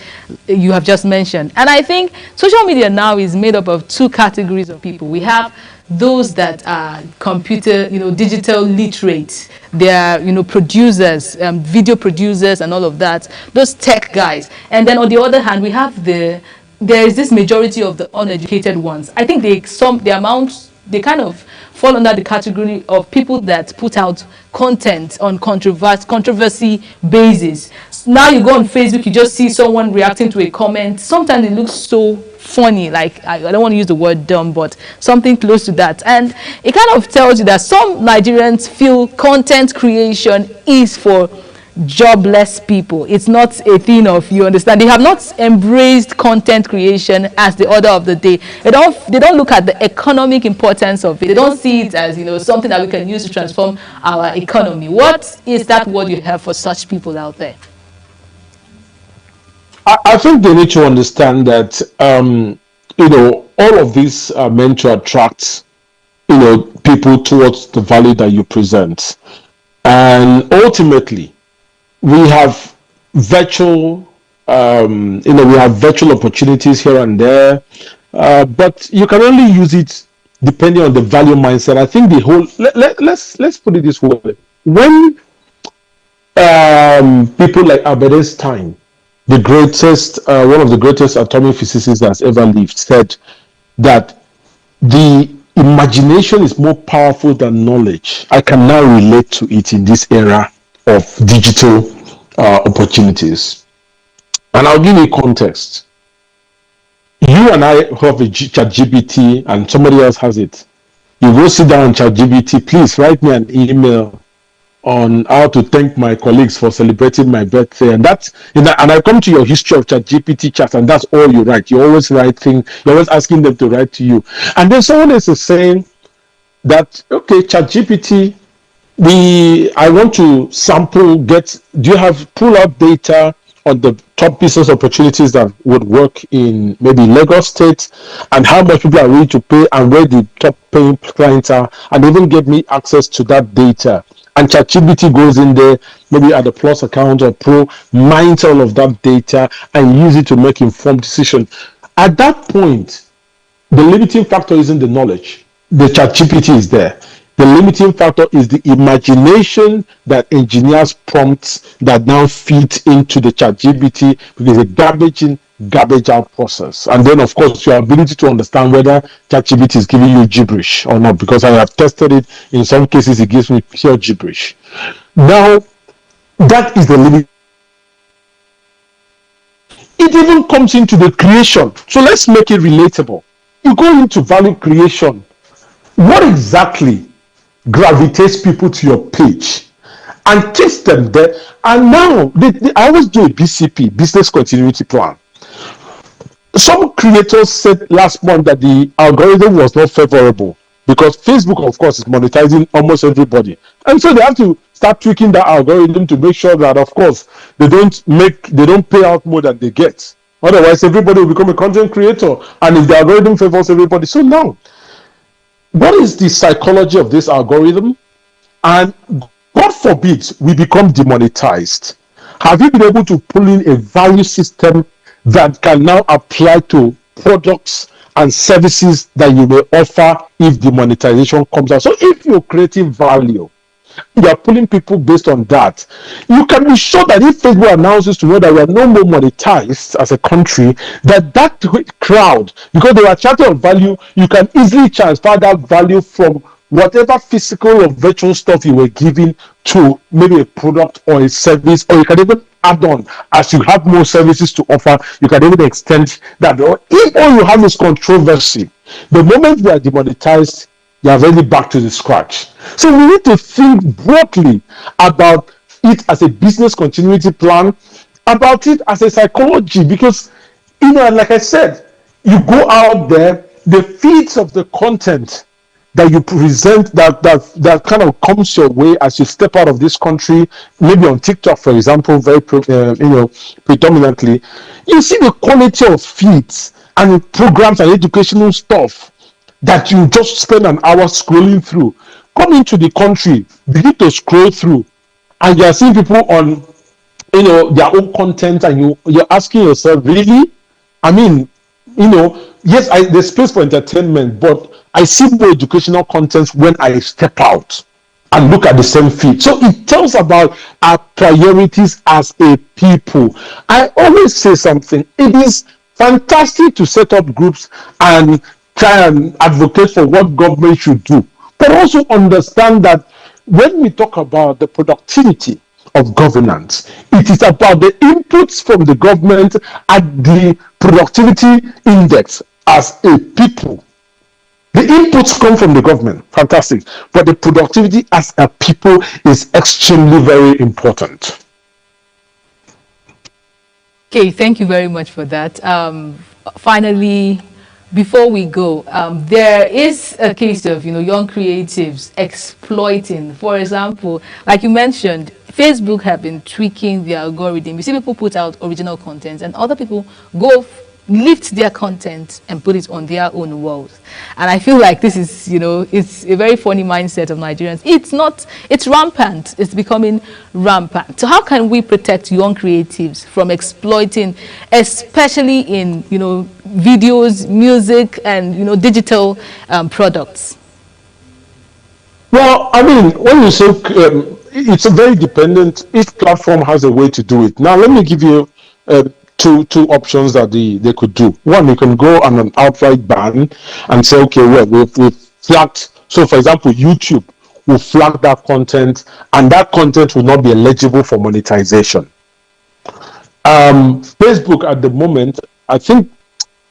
you have just mentioned. And I think social media now is made up of two categories of people. We have those that are digital literate. They are, producers, video producers and all of that, those tech guys. And then on the other hand, we have the there is this majority of the uneducated ones. I think they kind of fall under the category of people that put out content on controversy basis. Now you go on Facebook, you just see someone reacting to a comment. Sometimes it looks so funny, like I don't want to use the word dumb, but something close to that. And it kind of tells you that some Nigerians feel content creation is for jobless people. It's not a thing of, you understand, they have not embraced content creation as the order of the day. They don't look at the economic importance of it. They don't see it as, something that we can use to transform our economy. What is that word you have for such people out there? I think they need to understand that all of these are meant to attract people towards the value that you present, and ultimately we have virtual opportunities here and there, but you can only use it depending on the value mindset. I think the whole let's put it this way: when people like Albert Einstein, the greatest one of the greatest atomic physicists that's ever lived, said that the imagination is more powerful than knowledge. I can now relate to it in this era of digital opportunities. And I'll give you context. You and I have a ChatGPT and somebody else has it. You go sit down on ChatGPT, please write me an email on how to thank my colleagues for celebrating my birthday. And I come to your history of ChatGPT chat, and that's all you write. You always write things, you're always asking them to write to you. And then someone else is saying that, okay, ChatGPT, I want to sample, do you have pull out data on the top business opportunities that would work in maybe Lagos State, and how much people are willing to pay and where the top paying clients are, and even get me access to that data. And ChatGPT goes in there, maybe at the Plus account or Pro, mines all of that data and use it to make informed decisions. At that point, the limiting factor isn't the knowledge. The ChatGPT is there. The limiting factor is the imagination that engineers prompts that now feeds into the ChatGPT, because a garbage in, garbage out process. And then, of course, your ability to understand whether ChatGPT is giving you gibberish or not, because I have tested it. In some cases, it gives me pure gibberish. Now, that is the limit. It even comes into the creation. So let's make it relatable. You go into value creation. What exactly gravitates people to your page and takes them there? And now I always do a BCP, business continuity plan. Some creators said last month that the algorithm was not favorable because Facebook, of course, is monetizing almost everybody, and so they have to start tweaking that algorithm to make sure that, of course, they don't pay out more than they get. Otherwise, everybody will become a content creator, and if the algorithm favors everybody, so now, what is the psychology of this algorithm? And God forbid we become demonetized. Have you been able to pull in a value system that can now apply to products and services that you may offer if demonetization comes out? So if you're creating value, you are pulling people based on that. You can be sure that if Facebook announces to know that we are no more monetized as a country, that crowd, because they are chatting on value, you can easily transfer that value from whatever physical or virtual stuff you were giving to maybe a product or a service, or you can even add on as you have more services to offer. You can even extend that. Or if all you have is controversy, the moment we are demonetized, you are really back to the scratch. So we need to think broadly about it as a business continuity plan, about it as a psychology, because, like I said, you go out there, the feeds of the content that you present that kind of comes your way as you step out of this country, maybe on TikTok, for example, very predominantly, you see the quality of feeds and programs and educational stuff that you just spend an hour scrolling through. Come into the country, begin to scroll through, and you are seeing people on their own content, and you're asking yourself, really? I mean, yes, there's space for entertainment, but I see more educational content when I step out and look at the same feed. So it tells about our priorities as a people. I always say something. It is fantastic to set up groups and try and advocate for what government should do, but also understand that when we talk about the productivity of governance, it is about the inputs from the government at the productivity index as a people. The inputs come from the government, fantastic, but the productivity as a people is extremely very important. Okay, thank you very much for that. Finally, before we go, there is a case of, young creatives exploiting. For example, like you mentioned, Facebook have been tweaking the algorithm. You see people put out original content and other people go lift their content and put it on their own walls. And I feel like this is, it's a very funny mindset of Nigerians. It's rampant. It's becoming rampant. So how can we protect young creatives from exploiting, especially in, videos, music, and, digital products? Well, I mean, when you say it's a very dependent, each platform has a way to do it. Now, let me give you two options that they could do. One, you can go on an outright ban and say, okay, well, we've flagged. So, for example, YouTube will flag that content, and that content will not be eligible for monetization. Facebook at the moment, I think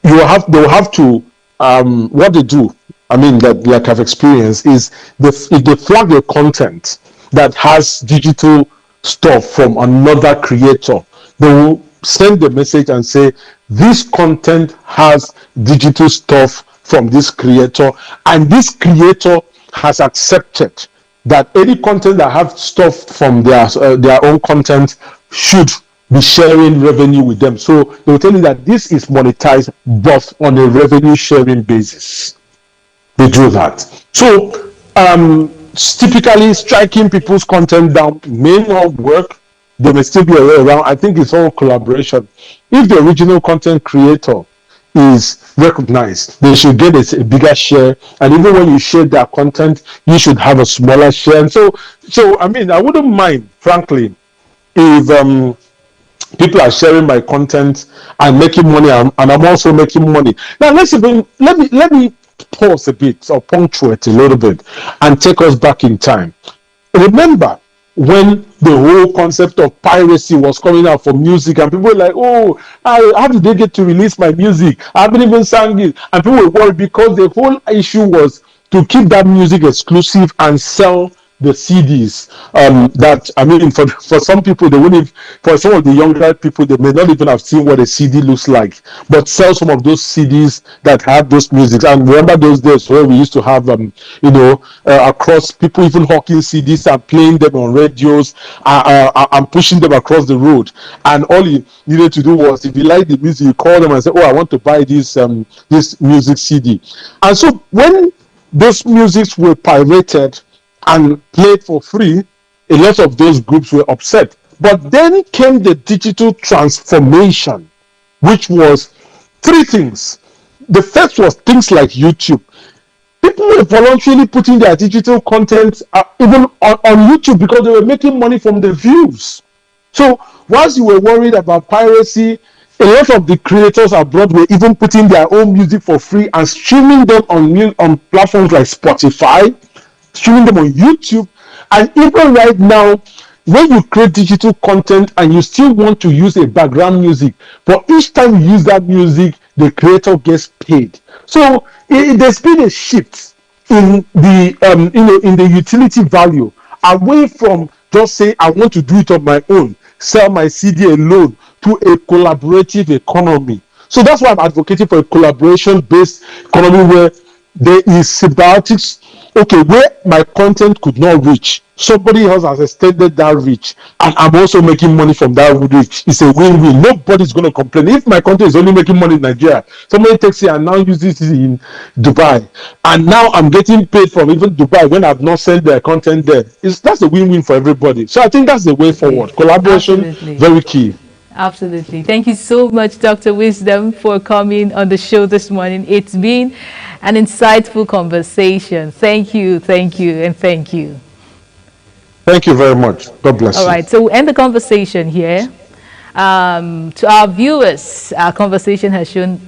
they'll have to what they do. I mean, that like I've experienced is if they flag a content that has digital stuff from another creator, they will send the message and say this content has digital stuff from this creator, and this creator has accepted that any content that have stuff from their own content should be sharing revenue with them. So they will tell you that this is monetized but on a revenue sharing basis. They do that. So typically striking people's content down may not work. There may still be a way around. I think it's all collaboration. If the original content creator is recognized, they should get a bigger share. And even when you share their content, you should have a smaller share. And so I mean, I wouldn't mind, frankly, if people are sharing my content and making money, and I'm also making money. Now let me pause a bit or punctuate a little bit and take us back in time. Remember when the whole concept of piracy was coming out for music, and people were like, oh, how did they get to release my music? I haven't even sang it. And people were worried because the whole issue was to keep that music exclusive and sell the CDs. That, I mean, for some people, they wouldn't, for some of the younger people, they may not even have seen what a CD looks like, but sell some of those CDs that have those music. And remember those days where we used to have, across people even hawking CDs and playing them on radios and pushing them across the road. And all you needed to do was, if you like the music, you call them and say, oh, I want to buy this music CD. And so when those musics were pirated and played for free, a lot of those groups were upset. But then came the digital transformation, which was three things. The first was things like YouTube. People were voluntarily putting their digital content even on YouTube because they were making money from the views. So whilst you were worried about piracy, a lot of the creators abroad were even putting their own music for free and streaming them on platforms like Spotify, streaming them on YouTube. And even right now, when you create digital content and you still want to use a background music, but each time you use that music, the creator gets paid. So there's been a shift in the in the utility value away from just say I want to do it on my own, sell my CD alone, to a collaborative economy. So that's why I'm advocating for a collaboration-based economy where there is symbiotics. Okay, where my content could not reach, somebody else has extended that reach, and I'm also making money from that reach. It's a win-win. Nobody's going to complain. If my content is only making money in Nigeria, somebody takes it and now uses it in Dubai, and now I'm getting paid from even Dubai when I've not sent their content there. That's a win-win for everybody. So I think that's the way forward. Collaboration, absolutely. Very key. Absolutely. Thank you so much, Dr. Wisdom, for coming on the show this morning. It's been an insightful conversation. Thank you, and thank you. Thank you very much. God bless you. All right, so we'll end the conversation here. To our viewers, our conversation has shown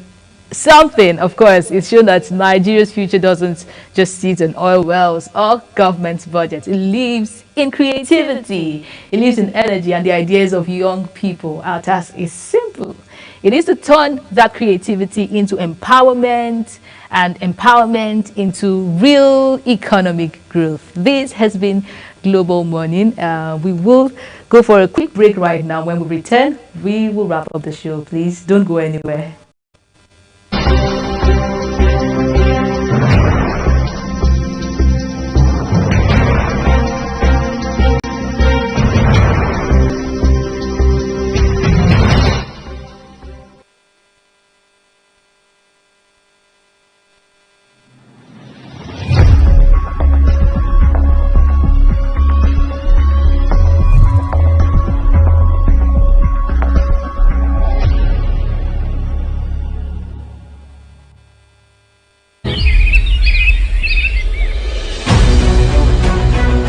something. Of course, it's shown that Nigeria's future doesn't just sit in oil wells or government budgets. It lives in creativity. It lives in energy and the ideas of young people. Our task is simple. It is to turn that creativity into empowerment and empowerment into real economic growth. This has been Global Morning. We will go for a quick break right now. When we return, we will wrap up the show. Please don't go anywhere.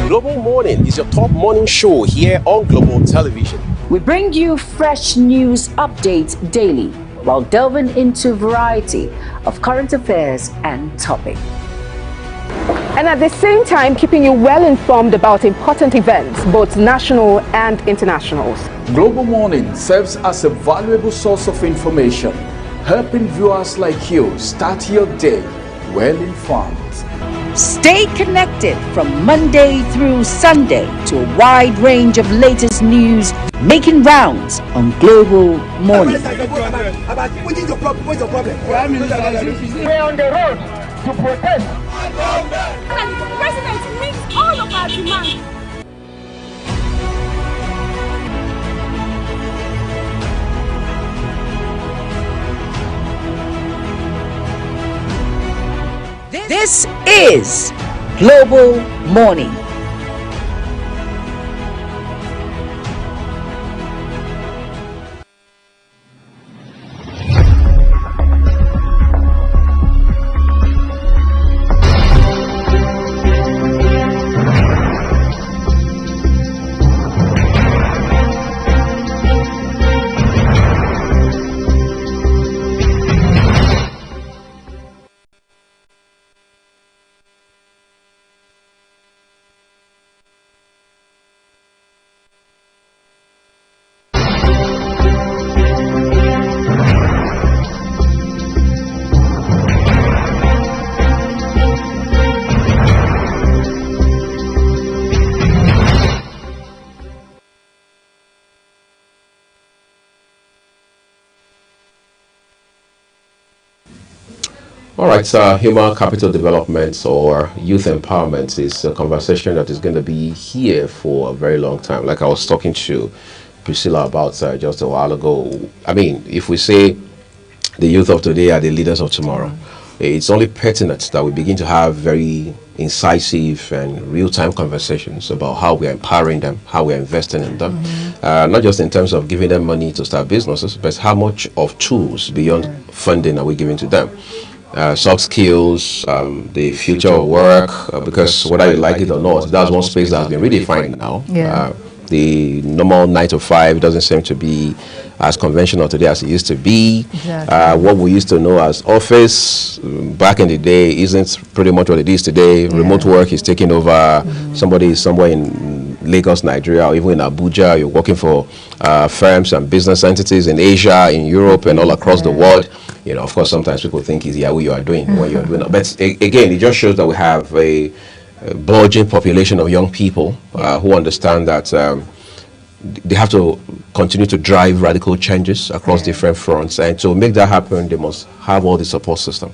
Global Morning is your top morning show here on Global Television. We bring you fresh news updates daily while delving into a variety of current affairs and topics. And at the same time, keeping you well informed about important events, both national and internationals. Global Morning serves as a valuable source of information, helping viewers like you start your day well informed. Stay connected from Monday through Sunday to a wide range of latest news making rounds on Global Morning. We're on the road to protest. The president meets all of our demands. This is Global Morning. All right, human capital development or youth empowerment is a conversation that is going to be here for a very long time. Like I was talking to Priscilla about just a while ago. I mean, if we say the youth of today are the leaders of tomorrow, it's only pertinent that we begin to have very incisive and real-time conversations about how we're empowering them, how we're investing in them, not just in terms of giving them money to start businesses, but how much of tools beyond funding are we giving to them. Soft skills, the future of work, because whether you like it or not, that's one space that has been redefined now. The normal 9 to 5 doesn't seem to be as conventional today as it used to be. Exactly. What we used to know as office back in the day isn't pretty much what it is today. Remote work is taking over. Somebody is somewhere in Lagos, Nigeria, or even in Abuja. You're working for firms and business entities in Asia, in Europe, and all across the world. You know, of course, sometimes people think it's what you are doing when you're doing it. But again, it just shows that we have a bulging population of young people who understand that they have to continue to drive radical changes across different fronts, and to make that happen, they must have all the support system.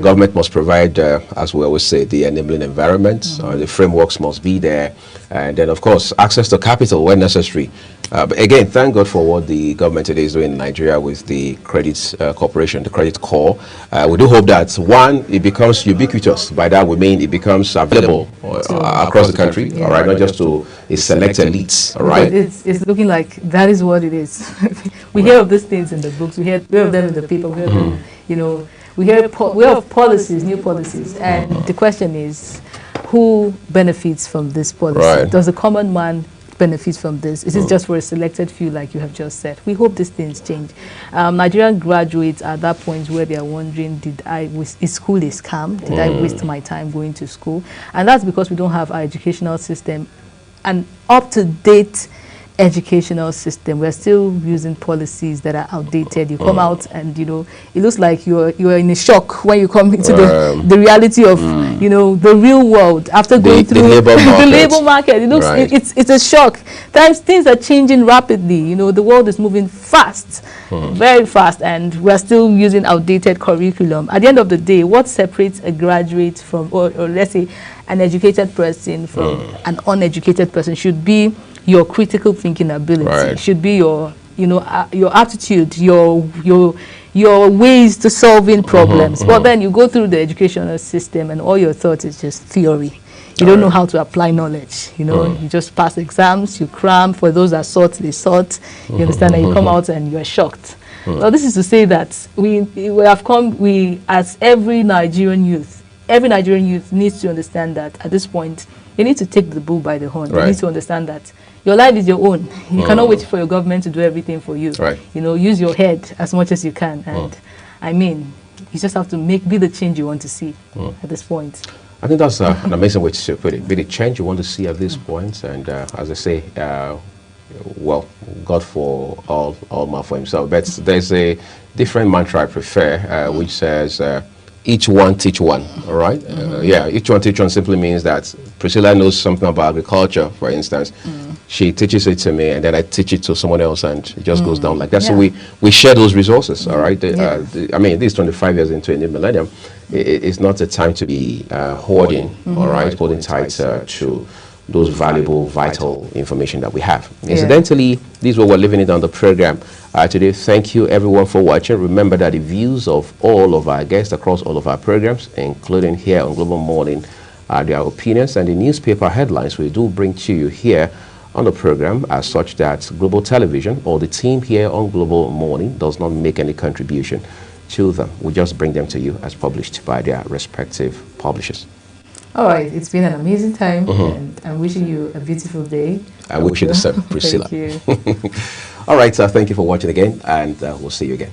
Government must provide, as we always say, the enabling environment. The frameworks must be there, and then, of course, access to capital when necessary. But again, thank God for what the government today is doing in Nigeria with the credit corporation, the credit core. We do hope that, one, it becomes ubiquitous. By that we mean it becomes available across the country, all right, not just to a select elite, all right? It's looking like that is what it is. We hear of these things in the books, we hear of them in the paper, we hear them, you know, we hear of policies, new policies, and the question is, who benefits from this policy? Does the common man benefit from this. It is just for a selected few, like you have just said. We hope these things change. Nigerian graduates are at that point where they are wondering, is school a scam? Did I waste my time going to school? And that's because we don't have our educational system, an up-to-date educational system. We're still using policies that are outdated. You come out and, you know, it looks like you're in a shock when you come into the reality of, you know, the real world after going through the labor market. It looks, it's a shock. Things are changing rapidly. You know, the world is moving fast, very fast, and we're still using outdated curriculum. At the end of the day, what separates a graduate from, or let's say, an educated person from an uneducated person should be your critical thinking ability, should be your, you know, your attitude, your ways to solving problems. But then you go through the educational system and all your thoughts is just theory. You don't know how to apply knowledge. You know, you just pass exams, you cram. For those that sought, they sought. You understand? And you come out and you're shocked. Well, this is to say that we as every Nigerian youth needs to understand that at this point, you need to take the bull by the horn. You need to understand that your life is your own. You cannot wait for your government to do everything for you. You know, use your head as much as you can. And I mean, you just have to be the change you want to see at this point. I think that's an amazing way to put it. Be the change you want to see at this point. And as I say, well, God for all man for himself. But there's a different mantra I prefer, which says, each one teach one. All right. Yeah, each one teach one simply means that Priscilla knows something about agriculture, for instance. She teaches it to me, and then I teach it to someone else, and it just goes down like that. So we share those resources. All right. I mean, this 25 years into a new millennium, it's not a time to be hoarding. All right, holding tight to those valuable, vital information that we have. Incidentally, this is what we're living it on the program today. Thank you everyone for watching. Remember that the views of all of our guests across all of our programs, including here on Global Morning, their opinions and the newspaper headlines we do bring to you here on the program as such that Global Television or the team here on Global Morning does not make any contribution to them. We just bring them to you as published by their respective publishers. All right, it's been an amazing time, and I'm wishing you a beautiful day. I wish you the same, Priscilla. Thank you. All right, thank you for watching again, and we'll see you again.